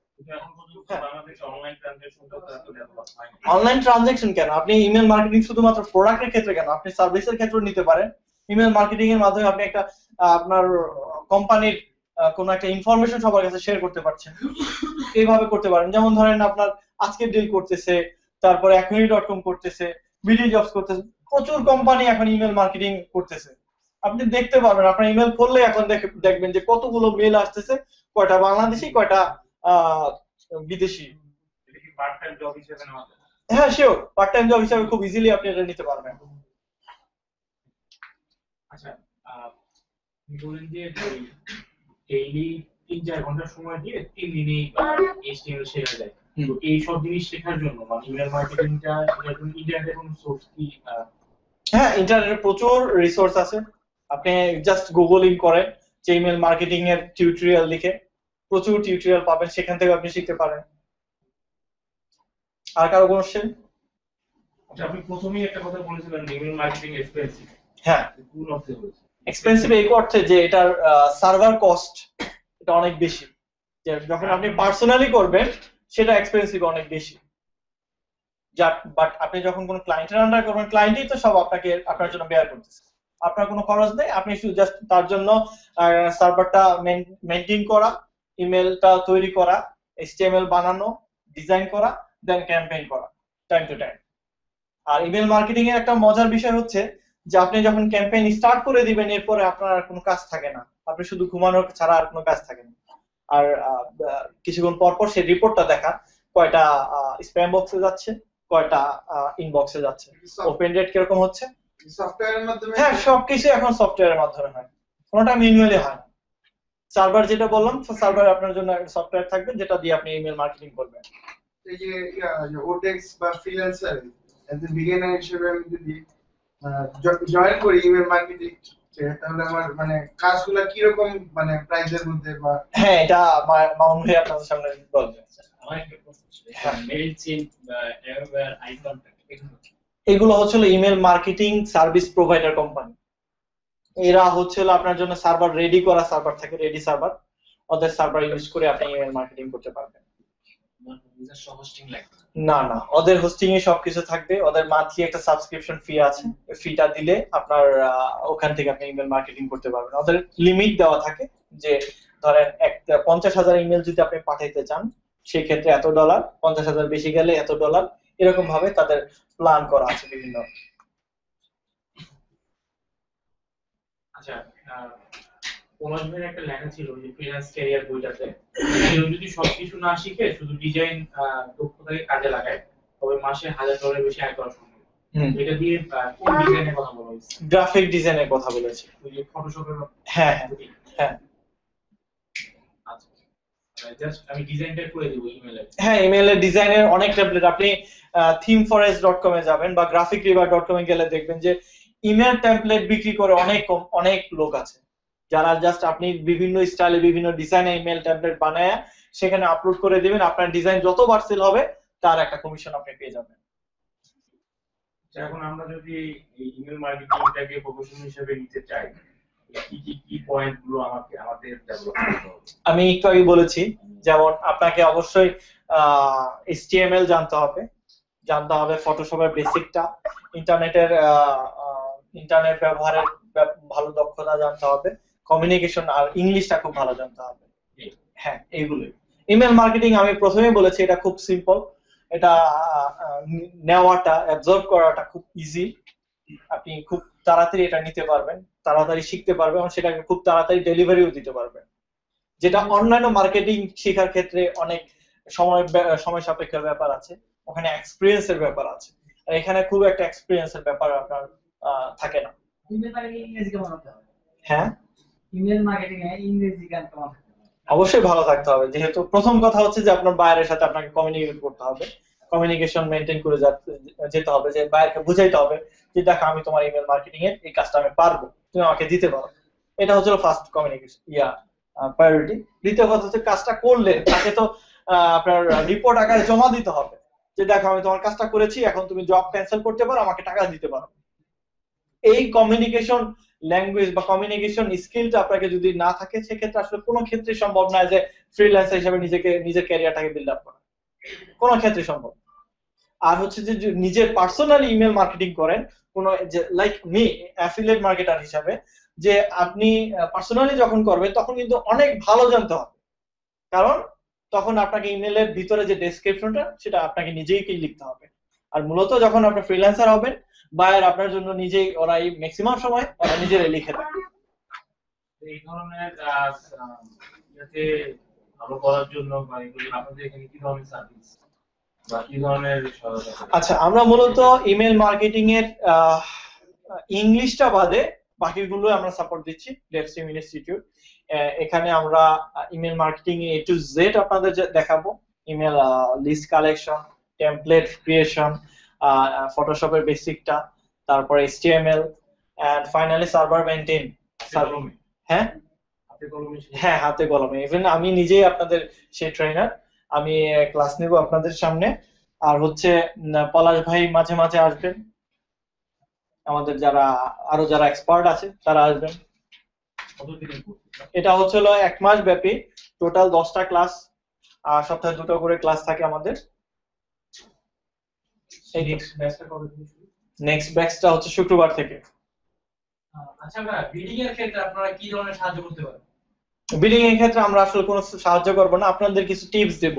অনলাইন ট্রানজাকশন কেন, আপনি ইমেল মার্কেটিং শুধুমাত্র প্রোডাক্টের ক্ষেত্রে কেন, আপনি সার্ভিসের ক্ষেত্রেও নিতে পারেন। ইমেল মার্কেটিং এর মাধ্যমে আপনি একটা আপনার কোম্পানির কোন একটা ইনফরমেশন সবার কাছে শেয়ার করতে পারছেন, এইভাবে করতে পারেন। যেমন ধরেন আপনার আজকের ডিল করতেছে, তারপরে এখনই.com করতেছে, বিডি জবস করতেছে, প্রচুর কোম্পানি এখন ইমেল মার্কেটিং করতেছে। আপনি দেখতে পারবেন, আপনার ইমেল খুললে এখন দেখবেন যে কতগুলো মেল আসতেছে, কয়টা বাংলাদেশি, কয়টা বিদেশি। পার্ট টাইম জব হিসেবে নেওয়া যায়। হ্যাঁ শিওর, পার্ট টাইম জব হিসেবে খুব ইজিলি আপনি এটা নিতে পারবেন। আচ্ছা, বলেন যে ডেইলি 3-4 ঘন্টা সময় দিয়ে 3 দিনেই এইচটিএমএল শেখা যায়। তো এই সব জিনিস শেখার জন্য মানে ইমেল মার্কেটিংটা ইন্টারনেটের কোনো সোর্স কি? হ্যাঁ, ইন্টারনেটে প্রচুর রিসোর্স আছে। আপনি জাস্ট গুগলিং করেন যে ইমেল মার্কেটিং এর টিউটোরিয়াল লিখে প্রচুর টিউটোরিয়াল পাবেন, সেখান থেকে আপনি শিখতে পারেন। আর কারো কোশ্চেন? আচ্ছা, আপনি প্রথমেই একটা কথা বলেছিলেন ইমেল মার্কেটিং এক্সপেন্সিভ। হ্যাঁ, কোন অর্থে বলেছেন এক্সপেন্সিভ? এই অর্থে যে এটার সার্ভার কস্ট এটা অনেক বেশি। যে যখন আপনি পার্সোনালি করবেন সেটা এক্সপেন্সিভ অনেক বেশি। বাট আপনি যখন কোনো ক্লায়েন্টের আন্ডার করবেন, ক্লায়েন্টই তো সব আপনার জন্য বেয়ার করতেছে, আপনার কোনো খরচ নেই। আপনি শুধু জাস্ট তার জন্য সার্ভারটা মেইনটেইন করা, ইমেলটা তৈরি করা, এইচটিএমএল বানানো, ডিজাইন করা, দেন ক্যাম্পেইন করা টাইম টু টাইম। আর ইমেল মার্কেটিং এর একটা মজার বিষয় হচ্ছে যে আপনি যখন ক্যাম্পেইন স্টার্ট করে দিবেন এরপরে আপনার আর কোনো কাজ থাকে না, আপনি শুধু ঘুমানোর ছাড়া আর কোনো কাজ থাকে না। আর কিছুক্ষণ পর পর সেই রিপোর্টটা দেখা কয়টা স্প্যাম বক্সে যাচ্ছে, কয়টা ইনবক্সে যাচ্ছে, ওপেন রেট কিরকম হচ্ছে। সফটওয়্যারের মাধ্যমে? হ্যাঁ, সবকিছু এখন সফটওয়্যারের মাধ্যমে হয়, কোনোটা ম্যানুয়ালি হয় না। সার্ভার যেটা বললাম, সার্ভার আপনার জন্য একটা সফটওয়্যার থাকবে যেটা দিয়ে আপনি ইমেল মার্কেটিং করবেন। এই যে ওটেক্স বা ফ্রিল্যান্সার এজ এ বিগিনার হিসেবে আমি যদি জয়েন করি ইমেল মার্কেটিং, তাহলে আমার মানে কাজগুলো কিরকম মানে প্রাইসের মধ্যে বা হ্যাঁ, এটা মামুন ভাই আপনাদের সামনে বলবে। আমার একটা প্রশ্ন ছিল, হ্যাঁ। মেইল চেইন বা এভারওয়্যার আই কন্টাক্ট এগুলো কি? এগুলো হচ্ছে email marketing service provider company. এরা হচ্ছে আপনার জন্য সার্ভার রেডি করা সার্ভার থাকে, রেডি সার্ভার, ওদের সার্ভার ইউজ করে আপনি ইমেল মার্কেটিং করতে পারবেন। আমার নিজস্ব হোস্টিং লাগবে না। না না, ওদের হোস্টিং এ সবকিছু থাকবে, ওদের মান্থলি একটা সাবস্ক্রিপশন ফি আছে, ফিটা দিলে আপনার ওখান থেকে আপনি ইমেল মার্কেটিং করতে পারবেন। ওদের লিমিট দেওয়া থাকে যে ধরেন 50,000 ইমেল যদি আপনি পাঠাইতে চান সেই ক্ষেত্রে এত ডলার, 50,000 বেশি গেলে এত ডলার, এরকম ভাবে তাদের প্ল্যান করা আছে বিভিন্ন। আচ্ছা, পলাশ ভাইয়ের একটা লেখা ছিল যে ফ্রিল্যান্স ক্যারিয়ার বইটাতে, কেউ যদি সবকিছু না শিখে শুধু ডিজাইন দক্ষতাকে কাজে লাগায় তবে মাসে $1,000 বেশি আয় করা সম্ভব। এটা দিয়ে কোন ডিজাইনের কথা বলা হয়েছে? গ্রাফিক ডিজাইনের কথা বলেছি। ওই যে ফটোশপের হ্যাঁ হ্যাঁ আচ্ছা, জাস্ট আমি ডিজাইনটা করে দেব ইমেলে। হ্যাঁ, ইমেলের ডিজাইনের অনেক টেমপ্লেট, আপনি themeforest.com এ যাবেন বা graphicriver.com এ গেলে দেখবেন যে ইমেল টেমপ্লেট বিক্রি করে অনেক লোক আছে যারা জাস্ট আপনি বিভিন্ন স্টাইলে বিভিন্ন ডিজাইনে ইমেল টেমপ্লেট বানায় সেখানে আপলোড করে দিবেন, আপনার ডিজাইন যতবার সেল হবে তার একটা কমিশন আপনি পেয়ে যাবেন। এখন আমরা যদি এই ইমেল মার্কেটিংটাকে প্রফেশন হিসেবে নিতে চাই, কি পয়েন্ট গুলো আমাদের ডেভেলপ করতে হবে? আমি একটু আগে বলেছি, যেমন আপনাকে অবশ্যই HTML জানতে হবে, ফটোশপের বেসিকটা, ইন্টারনেট ব্যবহারের ভালো দক্ষতা জানতে হবে, কমিউনিকেশন আর ইংলিশটা খুব ভালো জানতে হবে। হ্যাঁ, এইগুলোই। ইমেল মার্কেটিং আমি প্রথমেই বলেছি এটা খুব সিম্পল, এটা নেওয়াটা, অ্যাবজর্ব করাটা খুব ইজি, আপনি খুব তাড়াতাড়ি এটা নিতে পারবেন, তাড়াতাড়ি শিখতে পারবেন এবং সেটাকে খুব তাড়াতাড়ি ডেলিভারিও দিতে পারবেন, যেটা অনলাইন মার্কেটিং শেখার ক্ষেত্রে অনেক সময় সাপেক্ষের ব্যাপার আছে, ওখানে এক্সপিরিয়েন্সের ব্যাপার আছে, আর এখানে খুব একটা এক্সপিরিয়েন্সের ব্যাপার আপনার থাকে না। ইমেল মার্কেটিং ইংরেজি কেমন হতে হবে? হ্যাঁ, ইমেল মার্কেটিং এ ইংরেজি কেমন হতে হবে? অবশ্যই ভালো থাকতে হবে, যেহেতু প্রথম কথা হচ্ছে যে আপনার বায়ারের সাথে আপনাকে কমিউনিকেট করতে হবে, কমিউনিকেশন মেনটেন করে যেতে হবে, যে বায়ারকে বুঝাইতে হবে যে দেখো আমি তোমার ইমেল মার্কেটিং এর এই কাজটা আমি পারবো, তুমি আমাকে দিতে পারো। এটা হচ্ছে ফার্স্ট কমিউনিকেশন প্রায়োরিটি। দ্বিতীয় কথা হচ্ছে কাজটা করলে তাকে তো আপনার রিপোর্ট আকারে জমা দিতে হবে যে দেখো আমি তোমার কাজটা করেছি, এখন তুমি জব ক্যান্সেল করতে পারো, আমাকে টাকা দিতে পারো। এই কমিউনিকেশন ল্যাঙ্গুয়েজ বা কমিউনিকেশন স্কিলটা আপনাকে যদি না থাকে সেক্ষেত্রে আসলে কোনো ক্ষেত্রে সম্ভব নয় যে ফ্রিল্যান্সার হিসেবে নিজের ক্যারিয়ারটাকে বিল্ড আপ করা, কোনো ক্ষেত্রে সম্ভব। আর হচ্ছে যে নিজের পার্সোনালি ইমেল মার্কেটিং করেন, কোনো লাইক মি অ্যাফিলিয়েট মার্কেটার হিসাবে, যে আপনি পার্সোনালি যখন করবেন তখন কিন্তু অনেক ভালো জানতে হবে, কারণ তখন আপনাকে ইমেলের ভিতরে যে ডেসক্রিপশনটা সেটা আপনাকে নিজেই লিখতে হবে। আর মূলত যখন আপনি ফ্রিল্যান্সার হবেন, বায়ার আপনার জন্য নিজেই, ওরা এই ম্যাক্সিমাম সময় ওরা নিজেরাই লিখে দেয়। এই ধরনের যাতে ভালো করার জন্য বা এগুলো আপনাদের এখানে কি ধরনের সার্ভিস বা কি ধরনের সহায়তা? আচ্ছা, আমরা মূলত ইমেল মার্কেটিং এর ইংলিশটা বাদে বাকিগুলো আমরা সাপোর্ট দিচ্ছি ডেভস্ট্রিম ইনস্টিটিউট। এখানে আমরা email marketing A to Z আপনাদের দেখাবো, email list collection, template creation, ফটোশপের বেসিকটা, তারপর HTML and finally server maintain. হ্যাঁ হ্যাঁ, হাতে কলমে। ইভেন আমি নিজেই আপনাদের সেই ট্রেনার, আমি ক্লাস নেব আপনাদের সামনে। আর হচ্ছে পলাশ ভাই মাঝে মাঝে আসবেন, আমাদের যারা এক্সপার্ট আছে তারা আসবেন। এটা হচ্ছে 1 মাস ব্যাপী, টোটাল 10টা ক্লাস, আর সপ্তাহে 2টো করে ক্লাস থাকে আমাদের। নেক্সট ব্যাচটা হচ্ছে শুক্রবার থেকে। আচ্ছা ভাই, বিডিং এর ক্ষেত্রে আপনারা কি ধরনের সাহায্য করতে পারেন? বিডিং এর ক্ষেত্রে আমরা আসলে কোনো সাহায্য করব না, আপনাদের কিছু টিপস দেব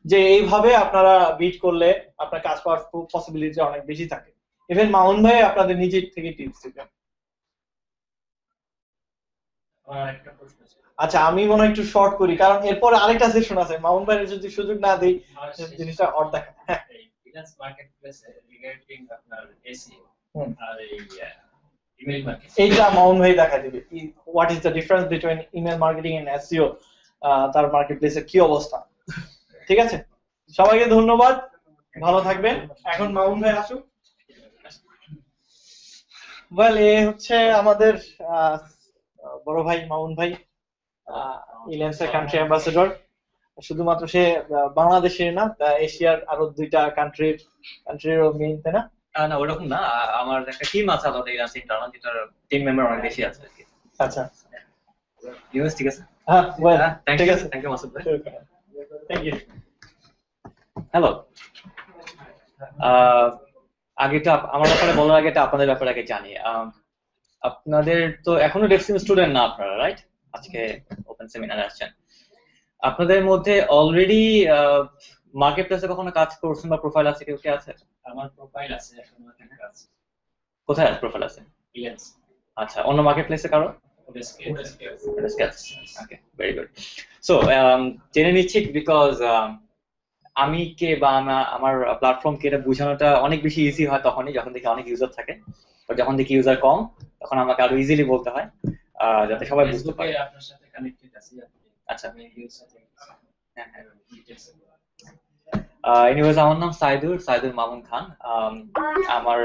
যে এইভাবে আপনারা বিট করলে আপনার কাজ পাওয়ার পসিবিলিটি অনেক বেশি থাকে। ইভেন মাউন ভাই আপনাদের নিজের থেকে টিপস দিবেন। একটা প্রশ্ন আছে। আচ্ছা, আমি মনে হয় একটু শর্ট করি, কারণ এরপরে আরেকটা সেশন আছে, মাউন ভাইয়ের যদি সুযোগ না দেই জিনিসটা অর্ধেক। ফ্রিল্যান্স মার্কেটপ্লেস রিগার্ডিং আপনার এসইও আর এই ইমেল মার্কেটিং, এইটা মাউন ভাই দেখা দিবে what is the difference between email marketing and SEO, তার মার্কেটপ্লেসের কি অবস্থা। ঠিক আছে, সবাইকে ধন্যবাদ, ভালো থাকবেন। এখন মাউন ভাই আসুক। ওয়েল, এ হচ্ছে আমাদের আহ, বড় ভাই মামুন ভাই, ইলেন্সের কান্ট্রি অ্যাম্বাসেডর। শুধুমাত্র সে বাংলাদেশের না, এশিয়ার আরো 2টা কান্ট্রিরও মেইন, তাই না? না ওরকম না, আমার একটা টিম আছে আলাদা ইরাস ইন্টারনাল, যেটার টিম মেম্বার অনেক বেশি আছে আর কি। আচ্ছা, ইউএস ঠিক আছে। হ্যাঁ, ওয়েল, থ্যাংক ঠিক ইউ, আছে, থ্যাংক ইউ মাসুদ ভাই। Thank you. হ্যালো, আগেটা আমার ব্যাপারে বলার আগে আপনাদের ব্যাপারে আগে জানি। আপনাদের তো এখনো ডেফসিম স্টুডেন্ট না আপনারা, রাইট? আজকে ওপেন সেমিনারে আসছেন। আপনাদের মধ্যে অলরেডি মার্কেট প্লেসে কখনো কাজ করছেন বা প্রোফাইল আছে, কেউ কি আছে? আমার প্রোফাইল আছে, এখন আছে কোথায় প্রোফাইল আছে? ইলেন্স, আচ্ছা, অন্য মার্কেট প্লেসে কারো? ওডেস্কে। ওকে, ভেরি গুড। সো জেনে নিচ্ছি বিকজ আমি কে বা আমার প্ল্যাটফর্ম কে এটা বোঝানোটা অনেক বেশি ইজি হয় তখনই যখন দেখি অনেক ইউজার থাকে, আর যখন দেখি ইউজার কম তখন আমাকে আরো ইজিলি বলতে হয় যাতে সবাই বুঝতে পারে। আপনার সাথে কানেক্টেড আছি। আচ্ছা, আমি ইউর সাথে হ্যাঁ হ্যাঁ। ডিটেইলস এনিওয়েজ, আমার নাম সাইদুর মামুন খান। আমার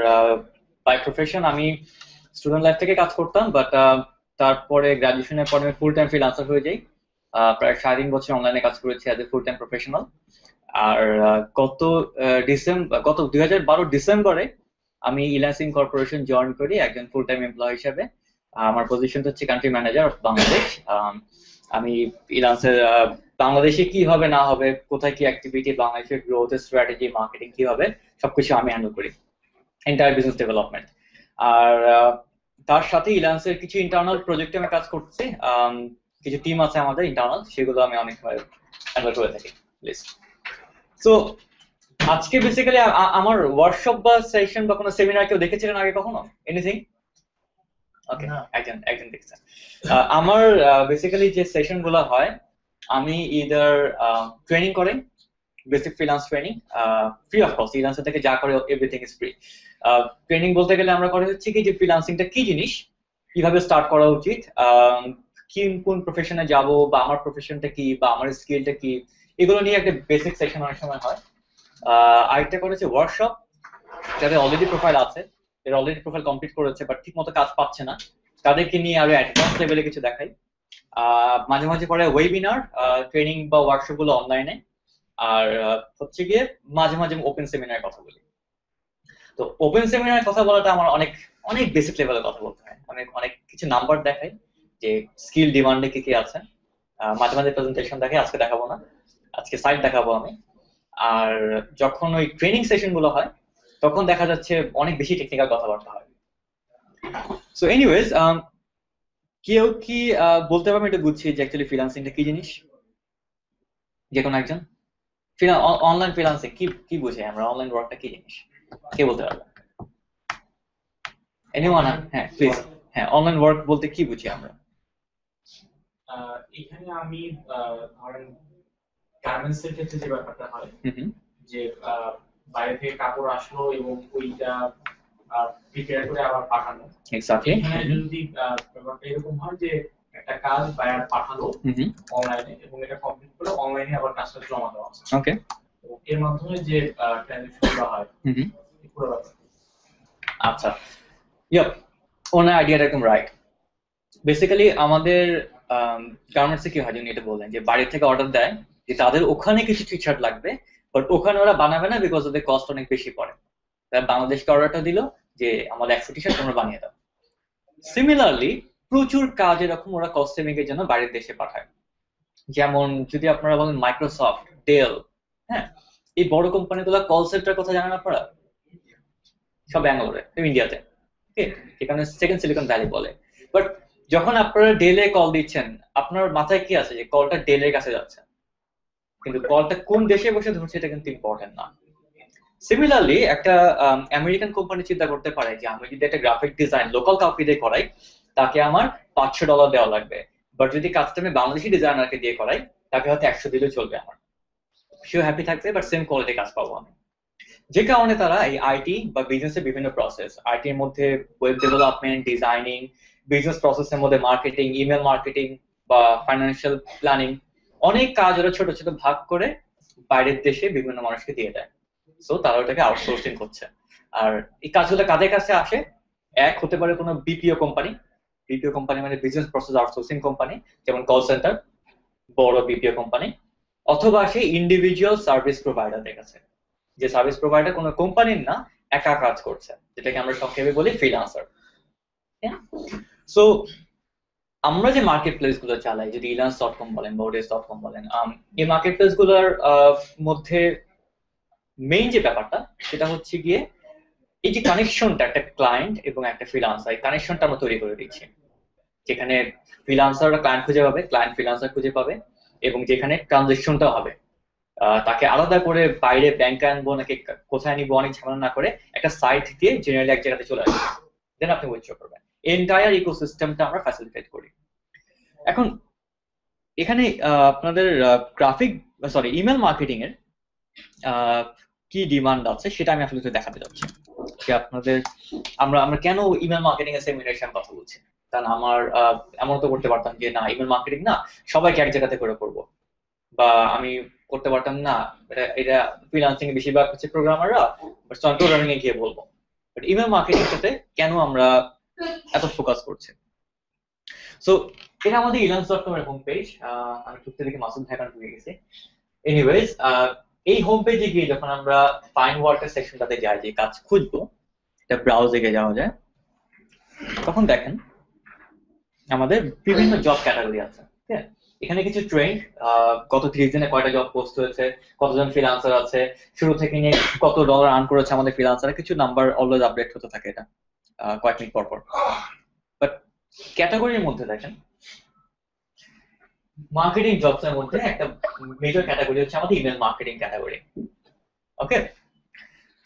বাই প্রফেশন আমি স্টুডেন্ট লাইফ থেকে কাজ করতাম, বাট তারপরে গ্রাজুয়েশনের পরে আমি ফুল টাইম ফ্রিল্যান্সার হয়ে যাই। প্রায় 3.5 বছর অনলাইনে কাজ করেছি as a full time professional. আর গত 2012 ডিসেম্বরে আমি ইলান্সিং কর্পোরেশন জয়েন করি একজন ফুল টাইম এমপ্লয়ি হিসেবে। আমার পজিশনটা হচ্ছে কান্ট্রি ম্যানেজার অফ বাংলাদেশ। আমি ইলান্সের বাংলাদেশে কি হবে না হবে, কোথায় কি অ্যাক্টিভিটি, বাংলাদেশের গ্রোথ স্ট্র্যাটেজি, মার্কেটিং কি হবে, সবকিছু আমি হ্যান্ডেল করি, এন্টায়ার বিজনেস ডেভেলপমেন্ট। আর তার সাথে ইলান্সের কিছু ইন্টারনাল প্রজেক্টে আমি কাজ করছি। কিছু টিম আছে আমাদের ইন্টারনাল, সেগুলো আমি অনেক হ্যান্ডেল করে থাকি। প্লিজ। সো আজকে বেসিক্যালি আমার ওয়ার্কশপ বা সেশন বা কোনো সেমিনার কেউ দেখেছিলেন আগে কখনো? এনিথিং? ওকে, একজন দেখছেন। আমার বেসিক্যালি যে সেশন গুলো হয়, আমি ইদার ট্রেনিং করেন, basic freelance training, free of cost. Freelancer থেকে যা করে এভরিথিং ইজ ফ্রি। ট্রেনিং বলতে গেলে আমরা করে হচ্ছে কি, যে ফ্রিল্যান্সিংটা কি জিনিস, কিভাবে স্টার্ট করা উচিত, কোন প্রফেশনে যাব, বা আমার প্রফেশনটা কি, বা আমার স্কিলটা কি, এগুলো নিয়ে একটা বেসিক সেশন অনেক সময় হয়। আরেকটা করেছে ওয়ার্কশপ, যাদের অলরেডি প্রোফাইল আছে, এর অলরেডি প্রোফাইল কমপ্লিট করেছে বাট ঠিক মতো কাজ পাচ্ছে না, তাদেরকে নিয়ে আরো অ্যাডভান্স লেভেলে কিছু দেখাই। মাঝে মাঝে করে ওয়েবিনার, ট্রেনিং বা ওয়ার্কশপ গুলো অনলাইনে। আর হচ্ছে গিয়ে মাঝে মাঝে ওপেন সেমিনারের কথা বলি। তো ওপেন সেমিনারের কথা বলাটা আমার অনেক অনেক বেসিক লেভেলের কথা বলতে হয়। আমি অনেক কিছু নাম্বার দেখাই যে স্কিল ডিমান্ডে কি কি আছে, মাঝে মাঝে প্রেজেন্টেশন দেখাই, আজকে দেখাবো না, আজকে সাইট দেখাবো আমি। আর যখন ওই ট্রেনিং সেশন গুলো হয় তখন দেখা যাচ্ছে অনেক বেশি টেকনিক্যাল কথাবার্তা হয়। সো এনিওয়েজ, কেউ কি বলতে পারবে এটা বুঝছি যে অ্যাকচুয়ালি ফ্রিল্যান্সিংটা কি জিনিস? যে কোনো একজন অনলাইন ফ্রিল্যান্সিং কি বুঝে আমরা, অনলাইন ওয়ার্কটা কি জিনিস, কে বলতে পারবে? এনিওয়ান? হ্যাঁ প্লিজ। হ্যাঁ, অনলাইন ওয়ার্ক বলতে কি বুঝি আমরা? এখানে আমি ধরেন গার্মেন্টস এর ক্ষেত্রে যে ব্যাপারটা হয়, যে বাইরে থেকে কাপড় আসলো এবং ওইটা প্রিপেয়ার করে আবার পাঠানো। এক্স্যাক্টলি। এখানে যদি ব্যাপারটা এরকম হয় যে একটা কাজ বায়ার পাঠালো অনলাইনে, এবং এটা কমপ্লিট করে অনলাইনে আবার কাজটা জমা দেওয়া হয়। ওকে। তো এর মাধ্যমে যে ট্রানজাকশনগুলো হয়, পুরো ব্যাপার। আচ্ছা, ইয়াপ, ওনার আইডিয়াটা একদম রাইট। বেসিক্যালি আমাদের গার্মেন্টসে কি হয়, যিনি এটা বললেন যে বাড়ি থেকে অর্ডার দেয় যে তাদের ওখানে কিছু টি শার্ট লাগবে, বাট ওখানে ওরা বানাবে না বিকজ ওদের কস্ট অনেক বেশি পড়ে। তারা বাংলাদেশকে অর্ডারটা দিল যে আমাদের 100 টি শার্ট তোমরা বানিয়ে দাও। সিমিলারলি প্রচুর কাজ এরকম ওরা কস্ট সেভিং এর জন্য বাইরের দেশে পাঠায়। যেমন যদি আপনারা বলেন মাইক্রোসফট, ডেল, হ্যাঁ, এই বড় কোম্পানিগুলো কল সেন্টার কথা জানেন আপনারা? সব ব্যাঙ্গালোরে, ইন্ডিয়াতে, ওকে, এখানে সেকেন্ড সিলিকন ভ্যালি বলে। বাট যখন আপনারা ডেলে কল দিচ্ছেন, আপনার মাথায় কি আছে যে কলটা ডেলের কাছে যাচ্ছে, কিন্তু কলটা কোন দেশে বসে ধরছে এটা কিন্তু ইম্পর্টেন্ট না। সিমিলারলি একটা আমেরিকান কোম্পানি চিন্তা করতে পারে যে আমি যদি একটা গ্রাফিক ডিজাইন লোকাল কাউকে দিয়ে করাই, তাকে আমার $500 দেওয়া লাগবে, বাট যদি কাজটা আমি বাংলাদেশি ডিজাইনারকে দিয়ে করাই, তাকে হয়তো 100 দিলেও চলবে, আমার সেও হ্যাপি থাকবে, বাট সেম কোয়ালিটি কাজ পাবো আমি। যে কারণে তারা এই আইটি বা বিজনেসের বিভিন্ন প্রসেস, আইটির মধ্যে ওয়েব ডেভেলপমেন্ট, ডিজাইনিং, বিজনেস প্রসেসের মধ্যে মার্কেটিং, ইমেল মার্কেটিং বা ফাইন্যান্সিয়াল প্ল্যানিং, অনেক কাজ ওরা ছোট ছোট ভাগ করে বাইরের দেশে বিভিন্ন মানুষকে দিয়ে দেয়। সো তারা ওটাকে আউটসোর্সিং করছে। আর এই কাজগুলো কাদের কাছে আসে? এক হতে পারে কোনো বিপিও কোম্পানি মানে বিজনেস প্রসেস আউটসোর্সিং কোম্পানি, যেমন কল সেন্টার, বড় বিপিও কোম্পানি, অথবা সেই ইন্ডিভিজুয়াল সার্ভিস প্রোভাইডারদের কাছে, যে সার্ভিস প্রোভাইডার কোনো কোম্পানির না, একা কাজ করছে, যেটাকে আমরা সংক্ষেপে বলি ফ্রিল্যান্সার। সো আমরা যে মার্কেট প্লেস গুলো চালাই, যদি elance.com বলেন বা odes.com বলেন, এই মার্কেট প্লেস গুলোর মধ্যে মেইন যে ব্যাপারটা সেটা হচ্ছে গিয়ে এই যে কানেকশনটা একটা ক্লায়েন্ট এবং একটা ফ্রিল্যান্সার, এই কানেকশনটা আমরা তৈরি করে দিচ্ছি, যেখানে ফ্রিল্যান্সাররা ক্লায়েন্ট খুঁজে পাবে, ক্লায়েন্ট ফ্রিল্যান্সার খুঁজে পাবে, এবং যেখানে ট্রানজেকশনটা হবে, তাকে আলাদা করে বাইরে ব্যাংকে আনবো নাকি কোথায় নিবো অনেক ঝামেলা না করে একটা সাইট দিয়ে জেনারেলি এক জায়গাতে চলে আসবে, দেন আপনি উইথড্র করবেন। এন্টায়ার ইকোসিস্টেমটা আমরা ফ্যাসিলিটেট করি। এখন এখানে আপনাদের ইমেল মার্কেটিং এর কি ডিমান্ড আছে সেটা আমি আসলে দেখাতে যাচ্ছি, যে আপনাদের আমরা কেন ইমেল মার্কেটিং এর সেমিনারেশন কথা বলছি। কারণ আমার এমন তো করতে পারতাম যে না, ইমেল মার্কেটিং না সবাইকে এক জায়গাতে করে করবো, বা আমি করতে পারতাম না এটা ফ্রিল্যান্সিং এ বেশিরভাগ হচ্ছে প্রোগ্রামাররা, প্রোগ্রামিং এ গিয়ে বলবো। বাট ইমেল মার্কেটিং সাথে কেন আমরা এত ফোকাস করছি? সো এটা আমাদের elance.com এর হোম পেজ। আমি ঢুকতে দেখে মাসুদ ভাই ঢুকে গেছে। এনিওয়েজ, এই হোম পেজে গিয়ে যখন আমরা ফাইন্ড ওয়ার্কের সেকশনটাতে যাই, যে কাজ খুঁজবো, এটা ব্রাউজে গিয়ে যাওয়া যায়, তখন দেখেন আমাদের বিভিন্ন জব ক্যাটাগরি আছে। ঠিক আছে, এখানে কিছু ট্রেন্ড, গত 30 দিনে কয়টা জব পোস্ট হয়েছে, কতজন ফ্রিল্যান্সার আছে, শুরু থেকে নিয়ে কত ডলার আর্ন করেছে আমাদের ফ্রিল্যান্সার, কিছু নাম্বার অলওয়েজ আপডেট হতে থাকে এটা কয়েক মিনিট পর পর। বাট ক্যাটাগরির মধ্যে দেখেন, মার্কেটিং জবস এর মধ্যে একটা মেজর ক্যাটাগরি হচ্ছে আমাদের ইমেল মার্কেটিং ক্যাটাগরি। ওকে,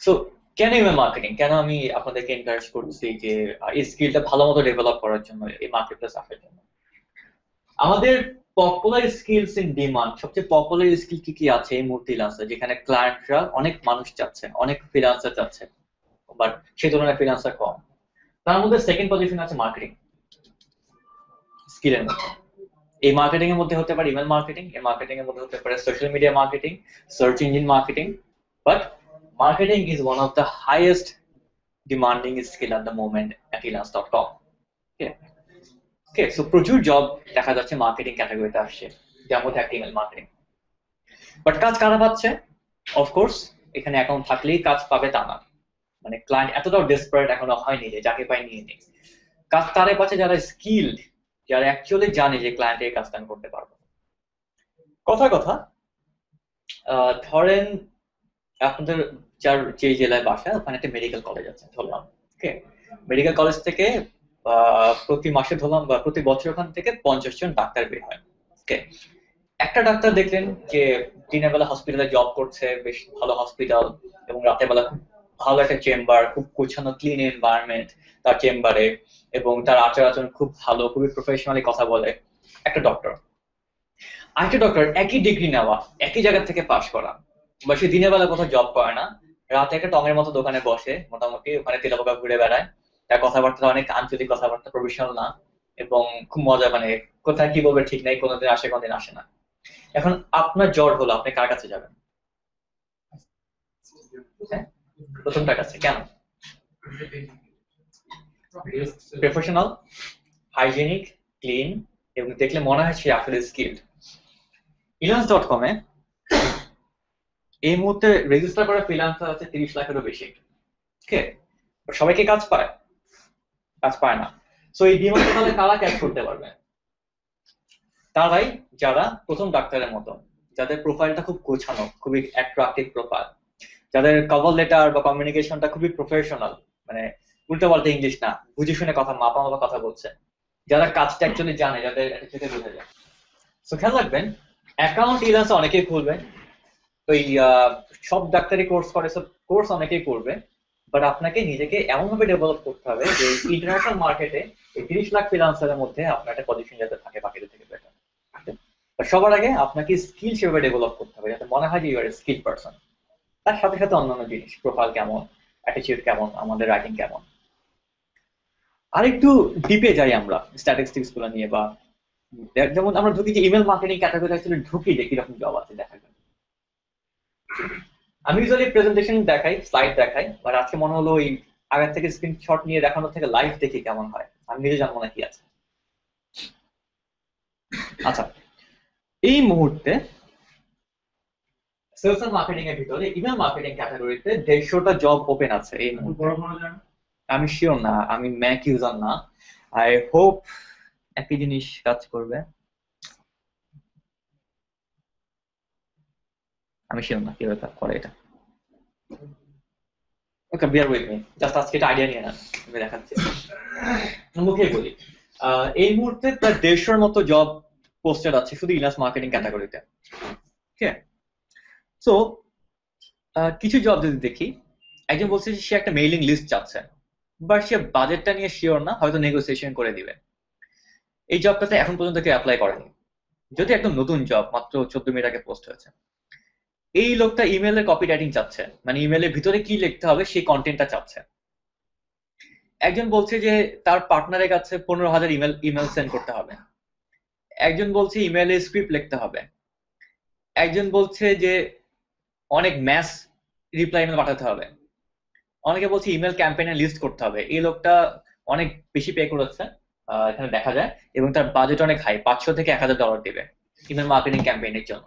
সো কেন ইমেল মার্কেটিং, কেন আমি আপনাদেরকে এনকারেজ করছি যে এই স্কিলটা ভালো মতো ডেভেলপ করার জন্য, এই মার্কেট প্লেস আসার জন্য? আমাদের পপুলার স্কিলস ইন ডিমান্ড, সবচেয়ে পপুলার স্কিল কি কি আছে এই মুহূর্তে আছে, যেখানে ক্লায়েন্টরা অনেক মানুষ চাচ্ছে, অনেক ফ্রিল্যান্সার চাচ্ছে, বাট সেই তুলনায় ফ্রিল্যান্সার কম। তার মধ্যে সেকেন্ড পজিশন আছে মার্কেটিং স্কিলের মধ্যে। এই মার্কেটিং এর মধ্যে হতে পারে ইমেল মার্কেটিং, এই মার্কেটিং এর মধ্যে হতে পারে social media marketing, search engine marketing, but marketing is one of the highest demanding skill at the moment at elance.com। Okay, so প্রচুর জব দেখা যাচ্ছে মার্কেটিং ক্যাটাগরিতে আসছে, যার মধ্যে একটা ইমেল মার্কেটিং। বাট কাজ কারা পাচ্ছে? অফকোর্স এখানে অ্যাকাউন্ট থাকলেই কাজ পাবে তা না, মানে ক্লায়েন্ট এতটাও ডেসপারেট এখনো হয়নি যে যাকে পাই নিয়ে নিই। কাজ তারাই পাচ্ছে যারা স্কিলড, যারা অ্যাকচুয়ালি জানে যে ক্লায়েন্টের কাজটা আমি করতে পারবো। কথা ধরেন আপনাদের যার যে জেলায় বাসা, ওখানে একটা মেডিকেল কলেজ আছে ধরলাম। ওকে, মেডিকেল কলেজ থেকে প্রতি মাসে ধরলাম বা প্রতি বছর ওখান থেকে 50 জন ডাক্তার বের হয়। ওকে, একটা ডাক্তার দেখলেন যে দিনের বেলা হসপিটালে জব করছে, বেশ ভালো হসপিটাল, এবং রাতের বেলা খুব ভালো একটা চেম্বার, খুব গোছানো ক্লিন এনভায়রনমেন্ট তার চেম্বারে, এবং তার আচার আচরণ খুব ভালো, খুবই প্রফেশনালি কথা বলে। একটা ডক্টর, আরেকটা ডক্টর একই ডিগ্রি নেওয়া, একই জায়গা থেকে পাশ করা, বা সে দিনের বেলা কোথাও জব করে না, রাতে একটা টঙের মতো দোকানে বসে, মোটামুটি ওখানে তেলাপোকা ঘুরে বেড়ায়, তার কথাবার্তা অনেক আঞ্চলিক কথাবার্তা, প্রফেশনাল না, এবং খুব মজা, মানে কোথায় কি বলবে ঠিক নাই, কোনোদিন আসে কোনোদিন আসে না। এখন আপনার জ্বর হলো, আপনি কার কাছে যাবেন? প্রথমটার কাছে। কেন? প্রফেশনাল, হাইজেনিক, ক্লিন, এবং দেখলে মনে হয় সে আসলে স্কিলড। elance.com এ এই মুহূর্তে রেজিস্টার করা ফ্রিল্যান্সার আছে 30 লাখেরও বেশি। ওকে, সবাইকে কাজ পায়? কাজ পায় না। সো এই ডিমান্ডে তাহলে কারা ক্যাচ করতে পারবে? তারাই যারা প্রথম ডাক্তারের মতো, যাদের প্রোফাইলটা খুব গোছানো, খুবই অ্যাট্রাকটিভ প্রোফাইল, যাদের কভার লেটার বা কমিউনিকেশনটা খুবই প্রফেশনাল, মানে উল্টো পাল্টা ইংলিশ না, বুঝে শুনে কথা, মাপা মাপা কথা বলছে, যারা কাজটা অ্যাকচুয়ালি জানে, যাদের এটা থেকে বোঝা যায়। সো খেয়াল রাখবেন, অ্যাকাউন্ট elance অনেকেই খুলবে, ওই সব ডাক্তারি কোর্স করে, সব কোর্স অনেকেই করবে, বাট আপনাকে নিজেকে এমন ভাবে ডেভেলপ করতে হবে যে ইন্টারন্যাশনাল মার্কেটে এই 30 লাখ ফ্রিল্যান্সারের মধ্যে আপনার একটা পজিশন যাতে থাকে বাকিদের থেকে বেটার। সবার আগে আপনাকে স্কিল সেভাবে ডেভেলপ করতে হবে যাতে মনে হয় যে you are a skill person. তার সাথে সাথে অন্যান্য জিনিস, প্রোফাইল কেমন, অ্যাটিটিউড কেমন, আমাদের রাইটিং কেমন। আরেকটু ডিপে যাই আমরা স্ট্যাটিস্টিক্স গুলো নিয়ে, বা যেমন আমরা ঢুকি যে ইমেল মার্কেটিং ক্যাটাগরি অ্যাকচুয়ালি ঢুকি যে কিরকম জব আছে দেখা যায়। আমি ইউজুয়ালি প্রেজেন্টেশন দেখাই, স্লাইড দেখাই, বাট আজকে মনে হলো ওই আগের থেকে স্ক্রিনশট নিয়ে দেখানোর থেকে লাইভ দেখি কেমন হয়, আমি নিজে জানবো না কি আছে। আচ্ছা, এই মুহূর্তে সেলস এন্ড মার্কেটিং এর ভিতরে ইমেল মার্কেটিং ক্যাটাগরিতে 150টা জব ওপেন আছে এই মুহূর্তে। আমি শিওর না, আমি ম্যাক ইউজার না, আই হোপ একই জিনিস কাজ করবে, আমি শিওর না কিভাবে কাজ করে এটা। ওকে, বিয়ার উইথ মি, জাস্ট আজকে এটা আইডিয়া নিয়ে নেন, আমি দেখাচ্ছি। মুখে বলি, এই মুহূর্তে প্রায় 150-এর মতো জব পোস্টেড আছে শুধু ইলাস মার্কেটিং ক্যাটাগরিতে। ঠিক আছে, সো কিছু জব যদি দেখি, একজন বলছে যে সে একটা মেইলিং লিস্ট চাচ্ছে, বাট সে বাজেটটা নিয়ে শিওর না, হয়তো নেগোসিয়েশন করে দিবে। এই জবটাতে এখন পর্যন্ত কেউ অ্যাপ্লাই করেনি, যদি একদম নতুন জব, মাত্র 14 মিনিট আগে পোস্ট হয়েছে। এই লোকটা ইমেলের কপি রাইটিং চাচ্ছে, মানে ইমেলের ভিতরে কি লিখতে হবে সেই কন্টেন্টটা চাচ্ছে। একজন বলছে যে তার পার্টনারের কাছে 15,000 ইমেল সেন্ড করতে হবে। একজন বলছে ইমেলে স্ক্রিপ্ট লিখতে হবে। একজন বলছে যে অনেক ম্যাস রিপ্লাই ইমেল পাঠাতে হবে। অনেকে বলছে ইমেল ক্যাম্পেইনের লিস্ট করতে হবে। এই লোকটা অনেক বেশি পে করেছে, এখানে দেখা যায়, এবং তার বাজেট অনেক হাই, $500 থেকে $1,000 দেবে ইমেল মার্কেটিং ক্যাম্পেইনের জন্য।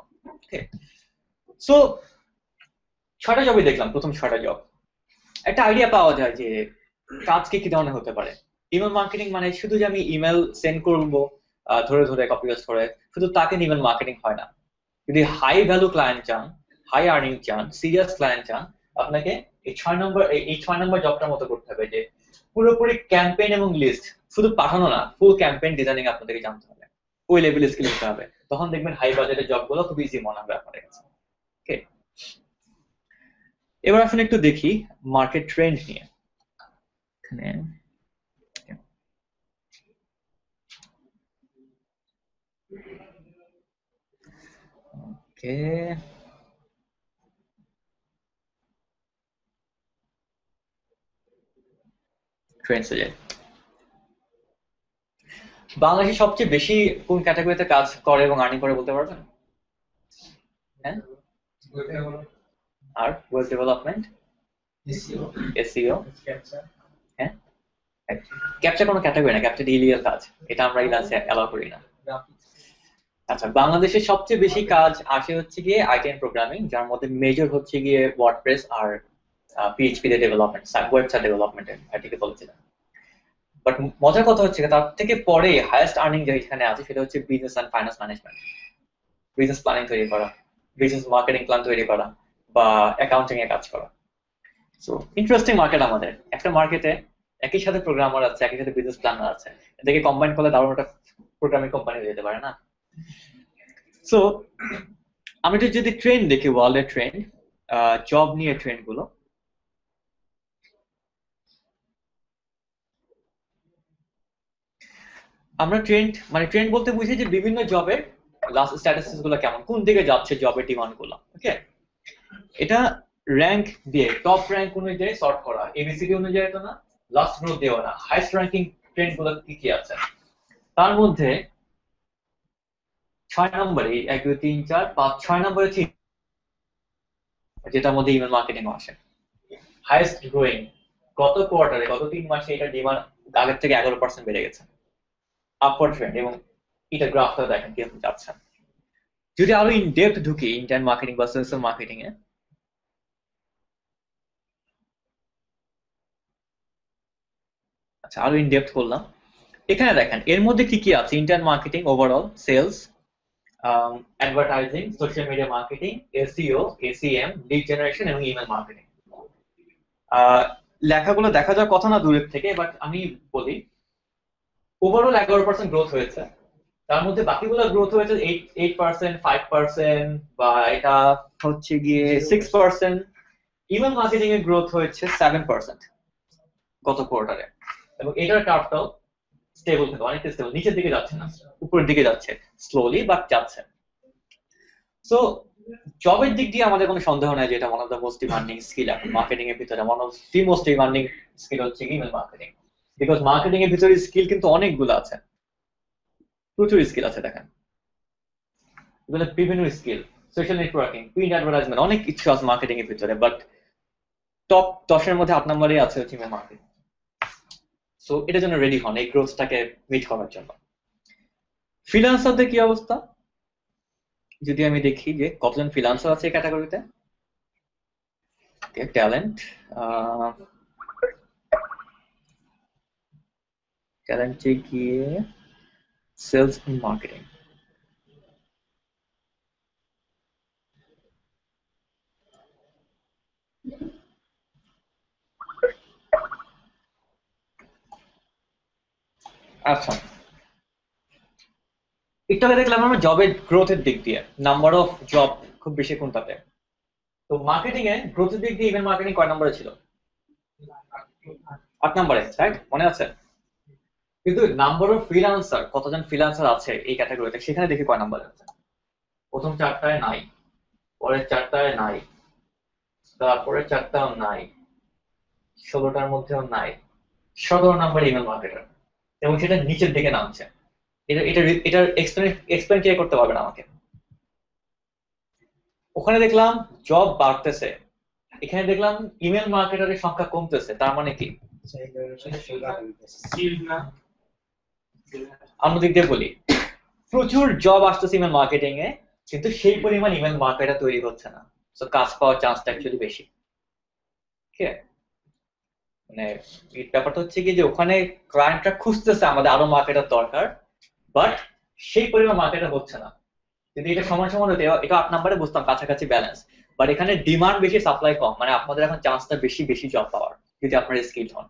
সো 6টা জবই দেখলাম, প্রথম 6টা জব। একটা আইডিয়া পাওয়া যায় যে কাজ কি ধরনের হতে পারে। ইমেল মার্কেটিং মানে শুধু যে আমি ইমেল সেন্ড করবো ধরে ধরে কপি পেস্ট করে, শুধু তাকে ইমেল মার্কেটিং হয় না। যদি হাই ভ্যালু ক্লায়েন্ট চান, হাই আর্নিং চান, সিরিয়াস ক্লায়েন্ট চান, আপনাকে এই 6 নম্বর জবটার মতো করতে হবে, যে পুরোপুরি ক্যাম্পেইন এবং লিস্ট, শুধু পাঠানো না, ফুল ক্যাম্পেইন ডিজাইনিং আপনাদেরকে জানতে হবে, ওই লেভেল স্কিল হতে হবে। তখন দেখবেন হাই বাজেটের জবগুলো খুব ইজি মনে হবে আপনাদের কাছে। ওকে, এবার আসলে একটু দেখি মার্কেট ট্রেন্ড নিয়ে। এখানে ওকে, ট্রেন্ডসে যাই। বাংলাদেশে সবচেয়ে বেশি কোন ক্যাটাগরিতে কাজ করে এবং আর্নিং করে বলতে পারবেন? হ্যাঁ, আর ওয়েব ডেভেলপমেন্ট, এসইও, হ্যাঁ। ক্যাপচা কোনো ক্যাটাগরি না, ক্যাপচা ইলিগাল কাজ, এটা আমরা ইলাসে অ্যালাউ করি না। আচ্ছা, বাংলাদেশে সবচেয়ে বেশি কাজ আসে হচ্ছে গিয়ে আইটি এন্ড প্রোগ্রামিং, যার মধ্যে মেজর হচ্ছে গিয়ে ওয়ার্ডপ্রেস আর পিএইচপি তে ডেভেলপমেন্ট, ওয়েবসাইট ডেভেলপমেন্টের আইটিকে বলেছিলাম। বাট মজার কথা হচ্ছে তার থেকে পরে হাইয়েস্ট আর্নিং যেখানে আছে সেটা হচ্ছে business and finance management, business planning তৈরি করা, বিজনেস মার্কেটিং প্ল্যান তৈরি করা, বা অ্যাকাউন্টিং এ কাজ করা। সো ইন্টারেস্টিং মার্কেট আমাদের। একটা মার্কেটে একই সাথে প্রোগ্রামার আছে, একই সাথে বিজনেস প্ল্যানার আছে, এটাকে কম্বাইন করলে দারুণ একটা প্রোগ্রামিং কোম্পানি হয়ে যেতে পারে না? সো আমি যদি ট্রেন্ড দেখি, ওয়ার্ল্ডের ট্রেন্ড, জব নিয়ে ট্রেন্ড গুলো, আমরা ট্রেন্ড বলতে বুঝি যে বিভিন্ন জবের লাস্ট স্ট্যাটাসিস গুলো কেমন, কোন দিকে যাচ্ছে জবের ডিমান্ড গুলো। ওকে, এটা র্যাঙ্ক দিয়ে, টপ র্যাঙ্ক অনুযায়ী সর্ট করা, এবিসিডি অনুযায়ী তো না, লাস্ট গ্রুপ দেওয়া না, হাইস্ট র্যাঙ্কিং ট্রেন্ড গুলো কি কি আছে। তার মধ্যে 6 নম্বরে 1 2 3 4 5 6 নম্বরে যেটার মধ্যে ইমেল মার্কেটিং আসে, হাইস্ট গ্রোয়িং। গত কোয়ার্টারে, গত 3 মাসে এটা ডিমান্ড আগের থেকে 11% বেড়ে গেছে, আপওয়ার্ড ট্রেন্ড। এবং এটা গ্রাফটা দেখেন কিরকম যাচ্ছে। যদি আরো ইন ডেপথ ঢুকি ইন্টার্ন মার্কেটিং বা সোশ্যাল মার্কেটিং এ, আচ্ছা আরো ইন ডেপথ করলাম, এখানে দেখেন এর মধ্যে কি কি আছে। Intern marketing, overall sales, advertising, social media marketing, SEO, SEM, lead generation এবং ইমেল মার্কেটিং। লেখাগুলো দেখা যাওয়ার কথা না দূরের থেকে, বাট আমি বলি ওভারঅল 11% গ্রোথ হয়েছে। তার মধ্যে বাকিগুলো গ্রোথ হয়েছে 8%, 5%, বা এটা হচ্ছে গিয়ে 6%। ইমেল মার্কেটিং এর গ্রোথ হয়েছে 7% গত কোয়ার্টারে, এবং এটার কার্ভটাও স্টেবল কিন্তু অনেকটা স্টেবল, নিচের দিকে যাচ্ছে না, উপরের দিকে যাচ্ছে, স্লোলি বাট যাচ্ছে। সো জবের দিক দিয়ে আমাদের কোনো সন্দেহ নাই যে এটা one of the most demanding skill এখন মার্কেটিং এর ভিতরে। One of the most demanding skill হচ্ছে ইমেল মার্কেটিং, বিকজ মার্কেটিং এর ভিতরে স্কিল কিন্তু অনেকগুলো আছে, প্রচুর স্কিল আছে। দেখেন এগুলো বিভিন্ন skill, social networking, print advertisement, অনেক কিছু আছে মার্কেটিং এর ভিতরে। বাট টপ 10-এর মধ্যে 8 নম্বরে আছে হচ্ছে ইমেল মার্কেটিং। সো এটার জন্য রেডি হন এই গ্রোথটাকে মিট করার জন্য। ফ্রিল্যান্সারদের কি অবস্থা যদি আমি দেখি যে কতজন ফ্রিল্যান্সার আছে এই ক্যাটাগরিতে। ট্যালেন্ট, ট্যালেন্টে গিয়ে সেলস এন্ড মার্কেটিং, আচ্ছা একটু আগে দেখলাম আমরা জবের গ্রোথের দিক দিয়ে নাম্বার অফ জব খুব বেশি কোনটাতে। তো মার্কেটিং এ গ্রোথের দিক দিয়ে ইভেন্ট মার্কেটিং কয় নম্বরে ছিল? 8 নম্বরে, রাইট? মনে আছে? কিন্তু নাম্বার অফ ফ্রিল্যান্সার, কতজন ফ্রিল্যান্সার আছে এই ক্যাটাগরিতে, সেখানে দেখি কয় নম্বরে আছে। প্রথম 4টায় নাই, পরের 4টায় নাই, তারপরে 4টাও নাই, 16টার মধ্যেও নাই, 17 নম্বরে ইমেল মার্কেটার, এবং সেটা নিচের দিকে নামছে। এটার এক্সপ্লেন কে করতে পারবেন আমাকে? ওখানে দেখলাম জব বাড়তেছে, এখানে দেখলাম ইমেল মার্কেটারের সংখ্যা কমতেছে, তার মানে কি? অন্যদিক দিয়ে বলি, প্রচুর জব আসতেছে ইমেল মার্কেটিং এ, কিন্তু সেই পরিমাণ ইমেল মার্কেটার তৈরি হচ্ছে না। সো কাজ পাওয়ার চান্সটা অ্যাকচুয়ালি বেশি। ঠিক আছে, মানে ব্যাপারটা হচ্ছে কি যে ওখানে ক্লায়েন্টরা খুঁজতেছে আমাদের আরো মার্কেটার দরকার, বাট সেই পরিমাণ মার্কেটার হচ্ছে না। যদি এটা সমান সমান হতো, এটা 8 নম্বরে বুঝতাম কাছাকাছি ব্যালেন্স, বাট এখানে ডিমান্ড বেশি সাপ্লাই কম, মানে আপনাদের এখন চান্সটা বেশি জব পাওয়ার যদি আপনারা স্কিলড হন।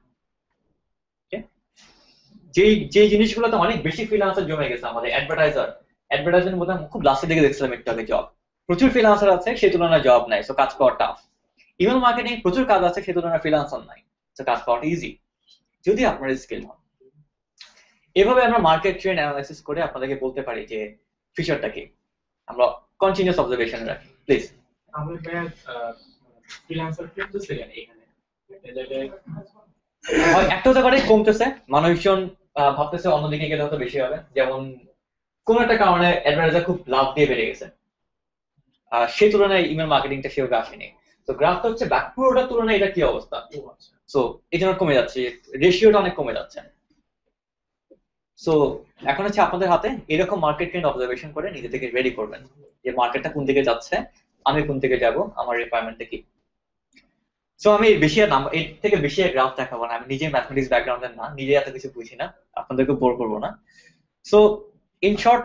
যে জিনিসগুলোতে অনেক বেশি ফ্রিল্যান্সার জমে গেছে, আমাদের অ্যাডভার্টাইজার মধ্যে খুব লাস্টের দিকে দেখছিলাম একটু আগে জব, প্রচুর ফ্রিল্যান্সার আছে সেই তুলনায় জব নাই, সো কাজ পাওয়া টাফ। ইমেল মার্কেটিং প্রচুর কাজ আছে সেই তুলনায় ফ্রিল্যান্সার নাই, সো কাজ পাওয়াটা ইজি যদি আপনারা স্কিল হন। এভাবে আমরা মার্কেট ট্রেন্ড অ্যানালাইসিস করে আপনাদেরকে বলতে পারি যে ফিচারটা কি। আমরা কন্টিনিউয়াস অবজারভেশন রাখি প্লিজ। আমি ফ্রিল্যান্সার করতেছে এখানে একটা হতে পারে কমতেছে, মানুষজন ভাবতেছে অন্যদিকে গেলে হয়তো বেশি হবে, যেমন কোন একটা কারণে অ্যাডভার্টাইজার খুব লাভ দিয়ে বেড়ে গেছে, সেই তুলনায় ইমেল মার্কেটিংটা সেভাবে আসেনি। তো গ্রাফটা হচ্ছে ব্যাক পুরোটার তুলনায় এটা কি অবস্থা, সো এই জন্য কমে যাচ্ছে, রেশিওটা অনেক কমে যাচ্ছে। সো এখন হচ্ছে আপনাদের হাতে এরকম মার্কেট ট্রেন্ড অবজারভেশন করে নিজে থেকে রেডি করবেন যে মার্কেটটা কোন দিকে যাচ্ছে, আমি কোন দিকে যাব, আমার রিকোয়ারমেন্টটা কি। সো আমি বেশি এর থেকে বেশি গ্রাফ দেখাবো না, আমি নিজে ম্যাথমেটিক্স ব্যাকগ্রাউন্ডের না, নিজে এত কিছু বুঝি না, আপনাদেরকে বোর করবো না। সো ইন শর্ট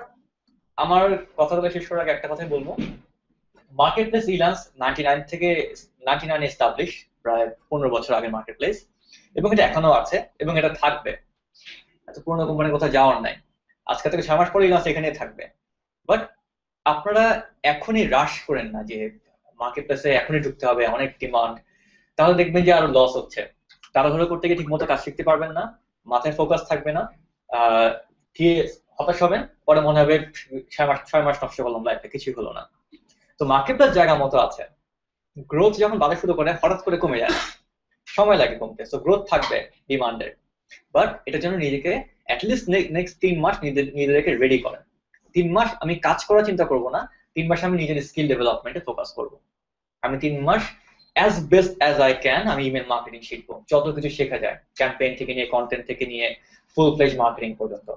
আমার কথাগুলো শেষ করার আগে একটা কথাই বলবো, মার্কেট প্লেস ইলান্স 99 এস্টাবলিশ, প্রায় 15 বছর আগের মার্কেট প্লেস, এবং এটা এখনো আছে এবং এটা থাকবে, এত পুরোনো কোম্পানির কোথাও যাওয়ার নাই। আজকে থেকে 6 মাস পরে ইলান্স এখানেই থাকবে, বাট আপনারা এখনই রাশ করেন না যে মার্কেট প্লেসে এখনই ঢুকতে হবে, অনেক ডিমান্ড, তাহলে দেখবেন যে আরো লস হচ্ছে। তাড়াহুড়ো করতে গিয়ে ঠিক মতো কাজ শিখতে পারবেন না, মাথায় ফোকাস থাকবে না, কি হতাশ হবেন, পরে মনে হবে 6 মাস নষ্ট করলাম, লাইফে কিছুই হলো না। তো মার্কেট প্লেস জায়গা মতো আছে, গ্রোথ যখন বাড়া শুরু করে হঠাৎ করে কমে যায়, সময় লাগে কমতে। সো গ্রোথ থাকবে ডিমান্ডের, বাট এটার জন্য নিজেকে অ্যাটলিস্ট নেক্সট 3 মাস নিজেদেরকে রেডি করেন। 3 মাস আমি কাজ করার চিন্তা করবো না, 3 মাস আমি নিজের স্কিল ডেভেলপমেন্টে ফোকাস করবো। আমি 3 মাস as best as I can আমি ইমেল মার্কেটিং শিখবো, যত কিছু শেখা যায়, ক্যাম্পেইন থেকে নিয়ে কন্টেন্ট থেকে নিয়ে ফুল ফ্লেজ মার্কেটিং পর্যন্ত।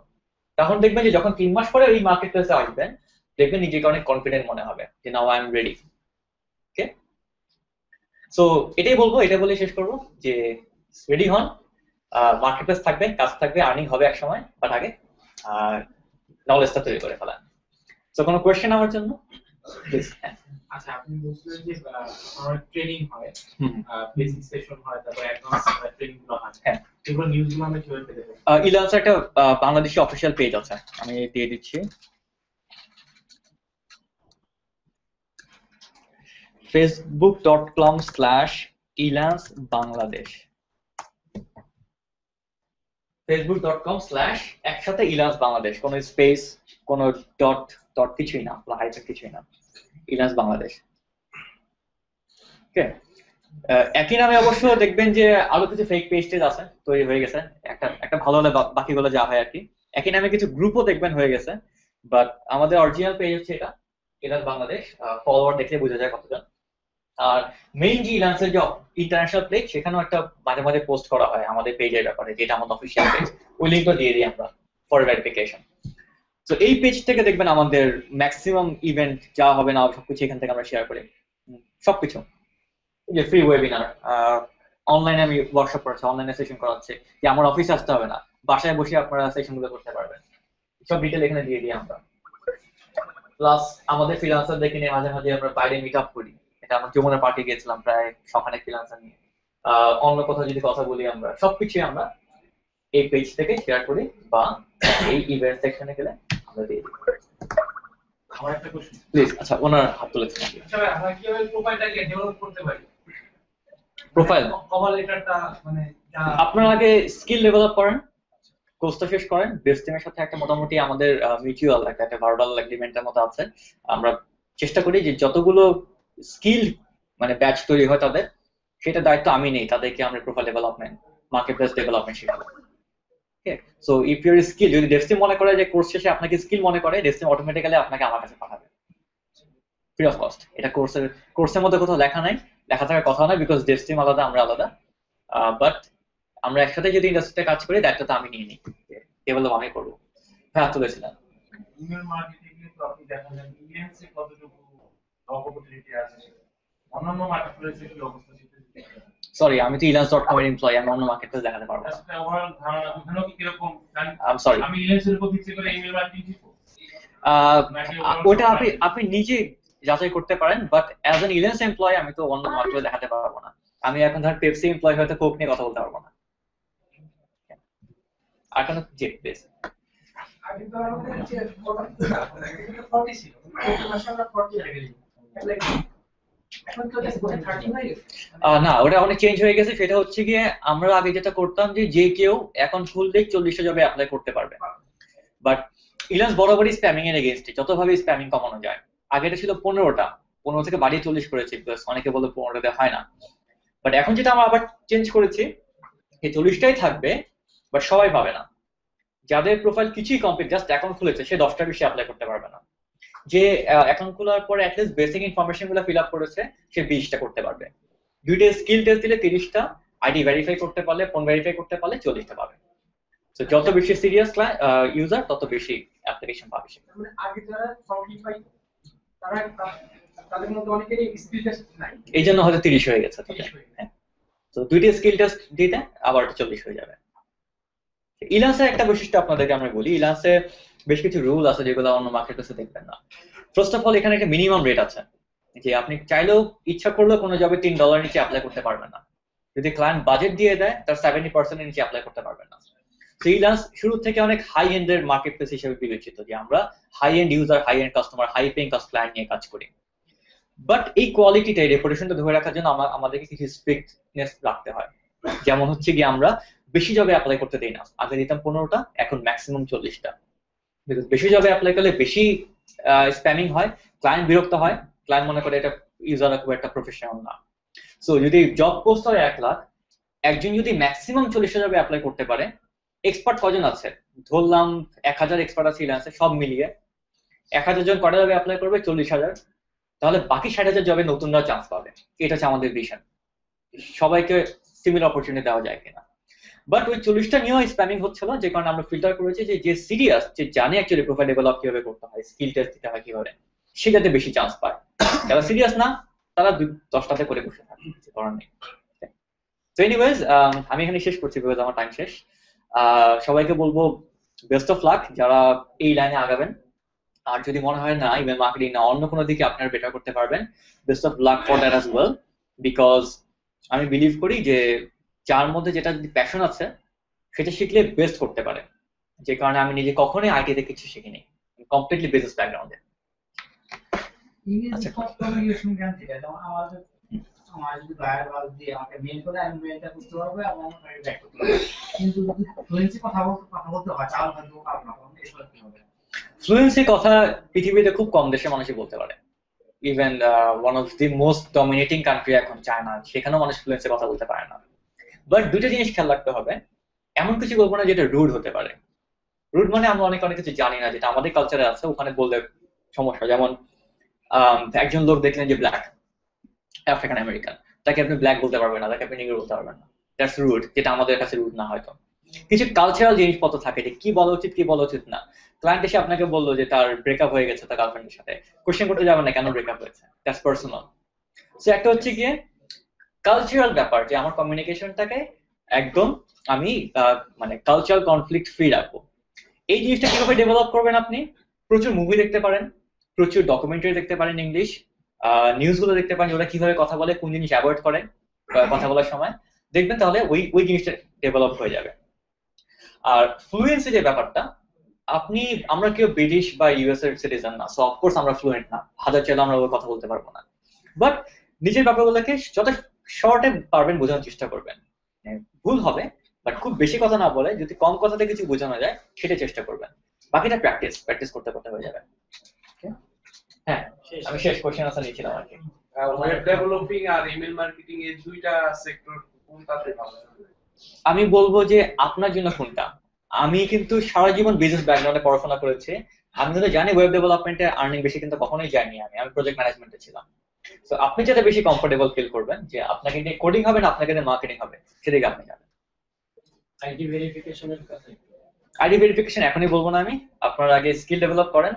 তখন দেখবেন যে যখন 3 মাস পরে এই মার্কেট প্লেসে আসবেন, দেখবেন নিজেকে অনেক কনফিডেন্ট মনে হবে যে now I am ready. Okay, so এটাই বলবো, এটা বলে শেষ করবো যে রেডি হন, মার্কেট প্লেস থাকবে, কাজ থাকবে, আর্নিং হবে এক সময়, বাট আগে নলেজটা তৈরি করে ফেলা। সো কোনো কোয়েশ্চেন আমার জন্য প্লিজ? আচ্ছা, আপনি বলছিলেন যে আমার ট্রেনিং হয়, বেসিক সেশন হয়, তারপর অ্যাডভান্স ট্রেনিং গুলো হয়, হ্যাঁ, এগুলো নিউজগুলো আমরা কিভাবে পেতে পারি? ইলান্স একটা বাংলাদেশি অফিসিয়াল পেজ আছে, আমি দিয়ে দিচ্ছি, facebook.com/elance Bangladesh, facebook.com/ একসাথে ইলান্স বাংলাদেশ, কোনো স্পেস কোনো ডট কিছুই না, হাইফেন কিছুই না, ইলান্স বাংলাদেশ। ওকে, একই নামে অবশ্য দেখবেন যে আরো কিছু ফেক পেজ আছে তৈরি হয়ে গেছে, একটা ভালো হলে বাকিগুলো যা হয় আর কি। একই নামে কিছু গ্রুপও দেখবেন হয়ে গেছে, বাট আমাদের অরিজিনাল পেজ হচ্ছে এটা ইলান্স বাংলাদেশ। ফলোয়ার দেখলে বোঝা যায় কতজন। আর মেইন যে ইলান্সের যে ইন্টারন্যাশনাল পেজ, সেখানেও একটা মাঝে মাঝে পোস্ট করা হয় আমাদের পেজের ব্যাপারে, যেটা আমাদের অফিসিয়াল পেজ, ওই লিঙ্কটা দিয়ে দিই আমরা ফর ভেরিফিকেশন। তো এই পেজ থেকে দেখবেন আমাদের ম্যাক্সিমাম ইভেন্ট যা হবে না সবকিছু এখান থেকে আমরা শেয়ার করি, সবকিছু। যে ফ্রি ওয়েবিনার, অনলাইনে আমি ওয়ার্কশপ করাচ্ছি, অনলাইনে সেশন করাচ্ছে, যে আমার অফিসে আসতে হবে না, বাসায় বসে আপনারা সেশনগুলো করতে পারবেন, সব ডিটেল এখানে দিয়ে দিই আমরা। প্লাস আমাদের ফ্রিল্যান্সার দেখে নিয়ে মাঝে মাঝে আমরা বাইরে মিট আপ করি, এটা আমরা যমুনা পার্কে গিয়েছিলাম প্রায় সখানেক ফ্রিল্যান্সার নিয়ে। অন্য কোথাও যদি কথা বলি, আমরা সবকিছু আমরা এই পেজ থেকে শেয়ার করি বা এই ইভেন্ট সেকশনে গেলে আমরা দিয়ে দিই। আমার একটা কোশ্চেন, প্লিজ। আচ্ছা, ওনার হাত তুলেছেন। আচ্ছা ভাই, আমরা কিভাবে প্রোফাইলটাকে ডেভেলপ করতে পারি? প্রোফাইল কভার লেটারটা মানে আপনারা আগে স্কিল ডেভেলপ করেন, কোর্সটা শেষ করেন। বেস্ট টিমের সাথে একটা মোটামুটি আমাদের মিউচুয়াল একটা ভার্বাল এগ্রিমেন্টের মতো আছে। আমরা চেষ্টা করি যে যতগুলো স্কিল মানে ব্যাচ তৈরি হয় তাদের, সেটা দায়িত্ব আমি নেই, তাদেরকে আমরা profile development, market place development শেখাবো। ওকে, সো ইফ ইউর স্কিল, যদি ডেস্টিম মনে করে যে কোর্স শেষে আপনাকে স্কিল মনে করে, ডেস্টিম অটোমেটিক্যালি আপনাকে আমার কাছে পাঠাবে ফ্রি অফ কস্ট। এটা কোর্সের মধ্যে কোথাও লেখা নাই, লেখা থাকার কথা নয়, বিকজ ডেস্টিম আলাদা, আমরা আলাদা। বাট আমরা একসাথে যদি ইন্ডাস্ট্রিতে কাজ করি, দায়িত্বটা আমি নিয়ে নিই, ডেভেলপ আমি করবো। হ্যাঁ, তুলেছিলাম। ইমেল মার্কেটিং এ তো আপনি দেখা যায় ইলিয়ান্সে কতটুকু অপরচুনিটি আছে, অন্যান্য মার্কেটপ্লেসে কি অবস্থা? সরি, আমি তো ইলান্স.com এর এমপ্লয়ি, আমি অন্য মার্কেট প্লেস দেখাতে পারবো না। আজকে আমার ধারণা ওখানেও কি কিরকম? সরি, আমি ইলিয়ান্সের উপর ভিত্তি করে ইমেল মার্কেটিং শিখবো? ওটা আপনি নিজে যাচাই করতে পারেন, বাট অ্যাজ এন ইলিয়ান্স এমপ্লয়ি আমি তো অন্য মার্কেটে দেখাতে পারবো না। আমি এখন ধর পেপসি এমপ্লয়ি, হয়তো কোক নিয়ে কথা বলতে পারবো না। আর কেন জি প্লিজ। আগে তো আমাদের যে 40 ছিল, 40 মাসে আমরা 40 হয়ে গেছি। এখন তো 30 হয়ে গেছে। না, ওটা অনেক চেঞ্জ হয়ে গেছে। সেটা হচ্ছে গিয়ে আমরা আগে যেটা করতাম যে কেউ এখন খুললে 40 জবে অ্যাপ্লাই করতে পারবে, বাট ইলান্স বরাবরই স্প্যামিং এর এগেইনস্টে, যতভাবে স্প্যামিং কমানো যায়। আগে এটা ছিল 15টা, 15 থেকে বাড়িয়ে 40 করেছি, প্লাস অনেকে বলে 15টাতে হয় না। বাট এখন যেটা আমরা আবার চেঞ্জ করেছি, এই 40টাই থাকবে, বাট সবাই পাবে না। যাদের প্রোফাইল কিছুই কমপ্লিট, জাস্ট অ্যাকাউন্ট খুলেছে, সে 10টার বেশি অ্যাপ্লাই করতে পারবে না। যে অ্যাকাউন্ট খোলার পরে অ্যাটলিস্ট বেসিক ইনফরমেশন গুলো ফিল আপ করেছে, সে 20টা করতে পারবে। 2টা স্কিল টেস্ট দিলে 30টা, আইডি ভেরিফাই করতে পারলে, ফোন ভেরিফাই করতে পারলে 40টা পাবে। তো যত বেশি সিরিয়াস ইউজার, তত বেশি অ্যাপ্লিকেশন পাবে সে। মানে আগে যারা সার্টিফাই তারা তাদের মধ্যে অনেকেরই স্কিল টেস্ট নাই, এই জন্য হয়তো 30 হয়ে গেছে। হ্যাঁ, তো 2টা স্কিল টেস্ট দিতে আবার 40 হয়ে যাবে। ইলান্সের একটা বৈশিষ্ট্য আপনাদেরকে আমরা বলি, ইলান্সে বেশ কিছু রুল আছে যেগুলো অন্য মার্কেটপ্লেসে দেখবেন না। ফার্স্ট অফ অল, এখানে একটা মিনিমাম রেট আছে, যে আপনি চাইলেও ইচ্ছা করলেও কোনো জবে $3 নিচে অ্যাপ্লাই করতে পারবেন না। যদি ক্লায়েন্ট বাজেট দিয়ে দেয়, তার 70% এর নিচে অ্যাপ্লাই করতে পারবেন না। ইলান্স শুরু থেকে অনেক হাই এন্ডের মার্কেটপ্লেস হিসেবে বিবেচিত, যে আমরা high end user, high end customer, high paying client নিয়ে কাজ করি। বাট এই কোয়ালিটিটা, রেপুটেশনটা ধরে রাখার জন্য আমাদেরকে কিছু স্ট্রিক্টনেস রাখতে হয়। যেমন হচ্ছে কি, আমরা বেশি জবে অ্যাপ্লাই করতে দেই না। আগে দিতাম 15টা, এখন ম্যাক্সিমাম 40টা। বিকজ বেশি জবে অ্যাপ্লাই করলে বেশি স্প্যামিং হয়, ক্লায়েন্ট বিরক্ত হয়, ক্লায়েন্ট মনে করে এটা ইউজাররা খুব একটা প্রফেশনাল না। সো যদি জব পোস্ট হয় 1 লাখ, একজন যদি ম্যাক্সিমাম 40টা জবে অ্যাপ্লাই করতে পারে, এক্সপার্ট কজন আছে ধরলাম 1000 এক্সপার্ট আছে ইলান্সে, সব মিলিয়ে 1000 জন কটা জবে অ্যাপ্লাই করবে? 40,000। তাহলে বাকি 60,000 জবে নতুনরা চান্স পাবে। এটা হচ্ছে আমাদের ভিশন, সবাইকে সিমিলার অপরচুনিটি দেওয়া যায় কিনা। বাট ওই 40টা নিয়েও স্প্যামিং হচ্ছিল, যে কারণে আমরা ফিল্টার করেছি যে সিরিয়াস, যে জানে অ্যাকচুয়ালি প্রোফাইল ডেভেলপ কিভাবে করতে হয়, স্কিল টেস্ট দিতে হয় কিভাবে, সে যাতে বেশি চান্স পায়। যারা সিরিয়াস না, তারা 10টাতে করে বসে থাকে, কিছু করার নেই। তো এনিওয়েজ, আমি এখানে শেষ করছি, বিকজ আমার টাইম শেষ। সবাইকে বলবো বেস্ট অফ লাক যারা এই লাইনে আগাবেন। আর যদি মনে হয় না ইমেল মার্কেটিং না অন্য কোনো দিকে আপনারা বেটার করতে পারবেন, best of luck for that as well. Because আমি বিলিভ করি যে যার মধ্যে যেটা যদি প্যাশন আছে, সেটা শিখলে বেস্ট করতে পারে। যে কারণে আমি নিজে কখনোই আইটিতে কিছু শিখিনি, কমপ্লিটলি বিজনেস ব্যাকগ্রাউন্ডে। ইংরেজি কমিউনিকেশন জ্ঞান থেকে যেমন আমাদের আমার যদি বায়ার বাদ দিয়ে আমাকে মেইল করে, আমি মেইলটা বুঝতে পারবো এবং আমি ব্যাক করতে পারবো। কিন্তু যদি ফ্লুয়েন্সি কথা বলতে হয়, তাহলে হয়তো আপনার এসব কি হবে? ফ্লুয়েন্সি কথা পৃথিবীতে খুব কম দেশে মানুষই বলতে পারে। Even one of the most dominating country এখন চায়না, সেখানেও মানুষ ফ্লুয়েন্সি কথা বলতে পারে না। বাট দুটো জিনিস খেয়াল রাখতে হবে, এমন কিছু বলবো না যেটা রুড হতে পারে। রুড মানে আমরা অনেক কিছু জানি না, যেটা আমাদের কালচারে আছে, ওখানে বললে সমস্যা। যেমন একজন লোক দেখলেন যে ব্ল্যাক, আফ্রিকান আমেরিকান, তাকে আপনি ব্ল্যাক বলতে পারবেন না, তাকে আপনি নিগ্রো বলতে পারবেন না। দ্যাটস রুড, যেটা আমাদের কাছে রুড না হয়তো। কিছু কালচারাল জিনিসপত্র থাকে যে কি বলা উচিত কি বলা উচিত না। ক্লায়েন্ট এসে আপনাকে বললো যে তার ব্রেকআপ হয়ে গেছে তার গার্লফ্রেন্ডের সাথে, কোশ্চেন করতে যাবেন না কেন ব্রেকআপ হয়েছে, দ্যাটস পার্সোনাল। সো একটা হচ্ছে গিয়ে কালচারাল ব্যাপার, যে আমার কমিউনিকেশনটাকে একদম আমি মানে কালচারাল কনফ্লিক্ট ফ্রি রাখবো। এই জিনিসটা কিভাবে ডেভেলপ করবেন? আপনি প্রচুর মুভি দেখতে পারেন, প্রচুর ডকুমেন্টারি দেখতে পারেন, ইংলিশ নিউজগুলো দেখতে পারেন, ওরা কিভাবে কথা বলে, কোন জিনিস অ্যাভয়েড করে কথা বলার সময়, দেখবেন তাহলে ওই জিনিসটা ডেভেলপ হয়ে যাবে। আর ফ্লুয়েন্সি যে ব্যাপারটা, আমরা কেউ ব্রিটিশ বা ইউএস এর সিটিজেন না, সো অফকোর্স আমরা ফ্লুয়েন্ট না, হাজার চাইলে আমরা কথা বলতে পারবো না, বাট নিজের ব্যাপারগুলোকে যত শর্টে পারবেন বোঝানোর চেষ্টা করবেন। ভুল হবে, বাট খুব বেশি কথা না বলে যদি কম কথাতে কিছু বোঝানো যায় সেটা চেষ্টা করবেন। বাকিটা প্র্যাকটিস করতে করতে হয়ে যাবে। হ্যাঁ, আমি শেষ কোশ্চেন আনসার নিয়েছিলাম আর কি। ওয়েব ডেভেলপিং আর ইমেল মার্কেটিং এই দুইটা সেক্টর কোনটাতে ভালো? আমি বলবো যে আপনার জন্য কোনটা। আমি কিন্তু সারা জীবন বিজনেস ব্যাকগ্রাউন্ডে পড়াশোনা করেছি, আমি কিন্তু জানি ওয়েব ডেভেলপমেন্টে আর্নিং বেশি কিন্তু কখনোই যায়নি। আমি প্রজেক্ট ম্যানেজমেন্টে ছিলাম। তো আপনি যেটা বেশি কমফোর্টেবল ফিল করবেন, যে আপনাকে নিয়ে কোডিং হবে না আপনাকে নিয়ে মার্কেটিং হবে, সেদিকে আপনি যাবেন। আইডি ভেরিফিকেশনের কাছে আইডি ভেরিফিকেশন এখনই বলবো না আমি, আপনার আগে স্কিল ডেভেলপ করেন,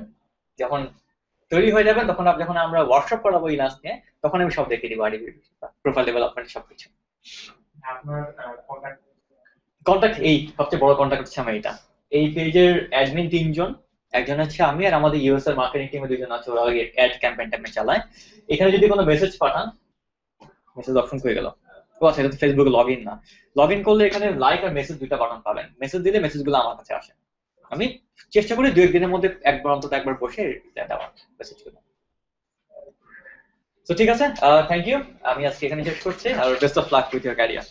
যখন তৈরি হয়ে যাবেন তখন যখন আমরা ওয়ার্কশপ করাবো ইলাস নিয়ে, তখন আমি সব দেখিয়ে দিব, আইডি ভেরিফিকেশন, প্রোফাইল ডেভেলপমেন্ট সবকিছু। আপনার কন্ট্যাক্ট, এই সবচেয়ে বড় কন্ট্যাক্ট হচ্ছে আমার এটা। এই পেজের অ্যাডমিন 3 জন, একজন হচ্ছে আমি, আর আমাদের ইউএস এর মার্কেটিং টিমে 2 জন আছে, ওরা অ্যাড ক্যাম্পেইন চালায়। এখানে যদি কোনো মেসেজ পাঠান, মেসেজ অপশন হয়ে গেল, ও আচ্ছা, এটা তো ফেসবুকে লগ ইন না, লগ ইন করলে এখানে লাইক আর মেসেজ দুইটা বাটন পাবেন। মেসেজ দিলে মেসেজগুলো আমার কাছে আসে, আমি চেষ্টা করি 2-1 দিনের মধ্যে অন্তত একবার বসে দেওয়ার মেসেজগুলো। তো ঠিক আছে, থ্যাংক ইউ, আমি আজকে এখানে শেষ করছি, আর best of luck with your career.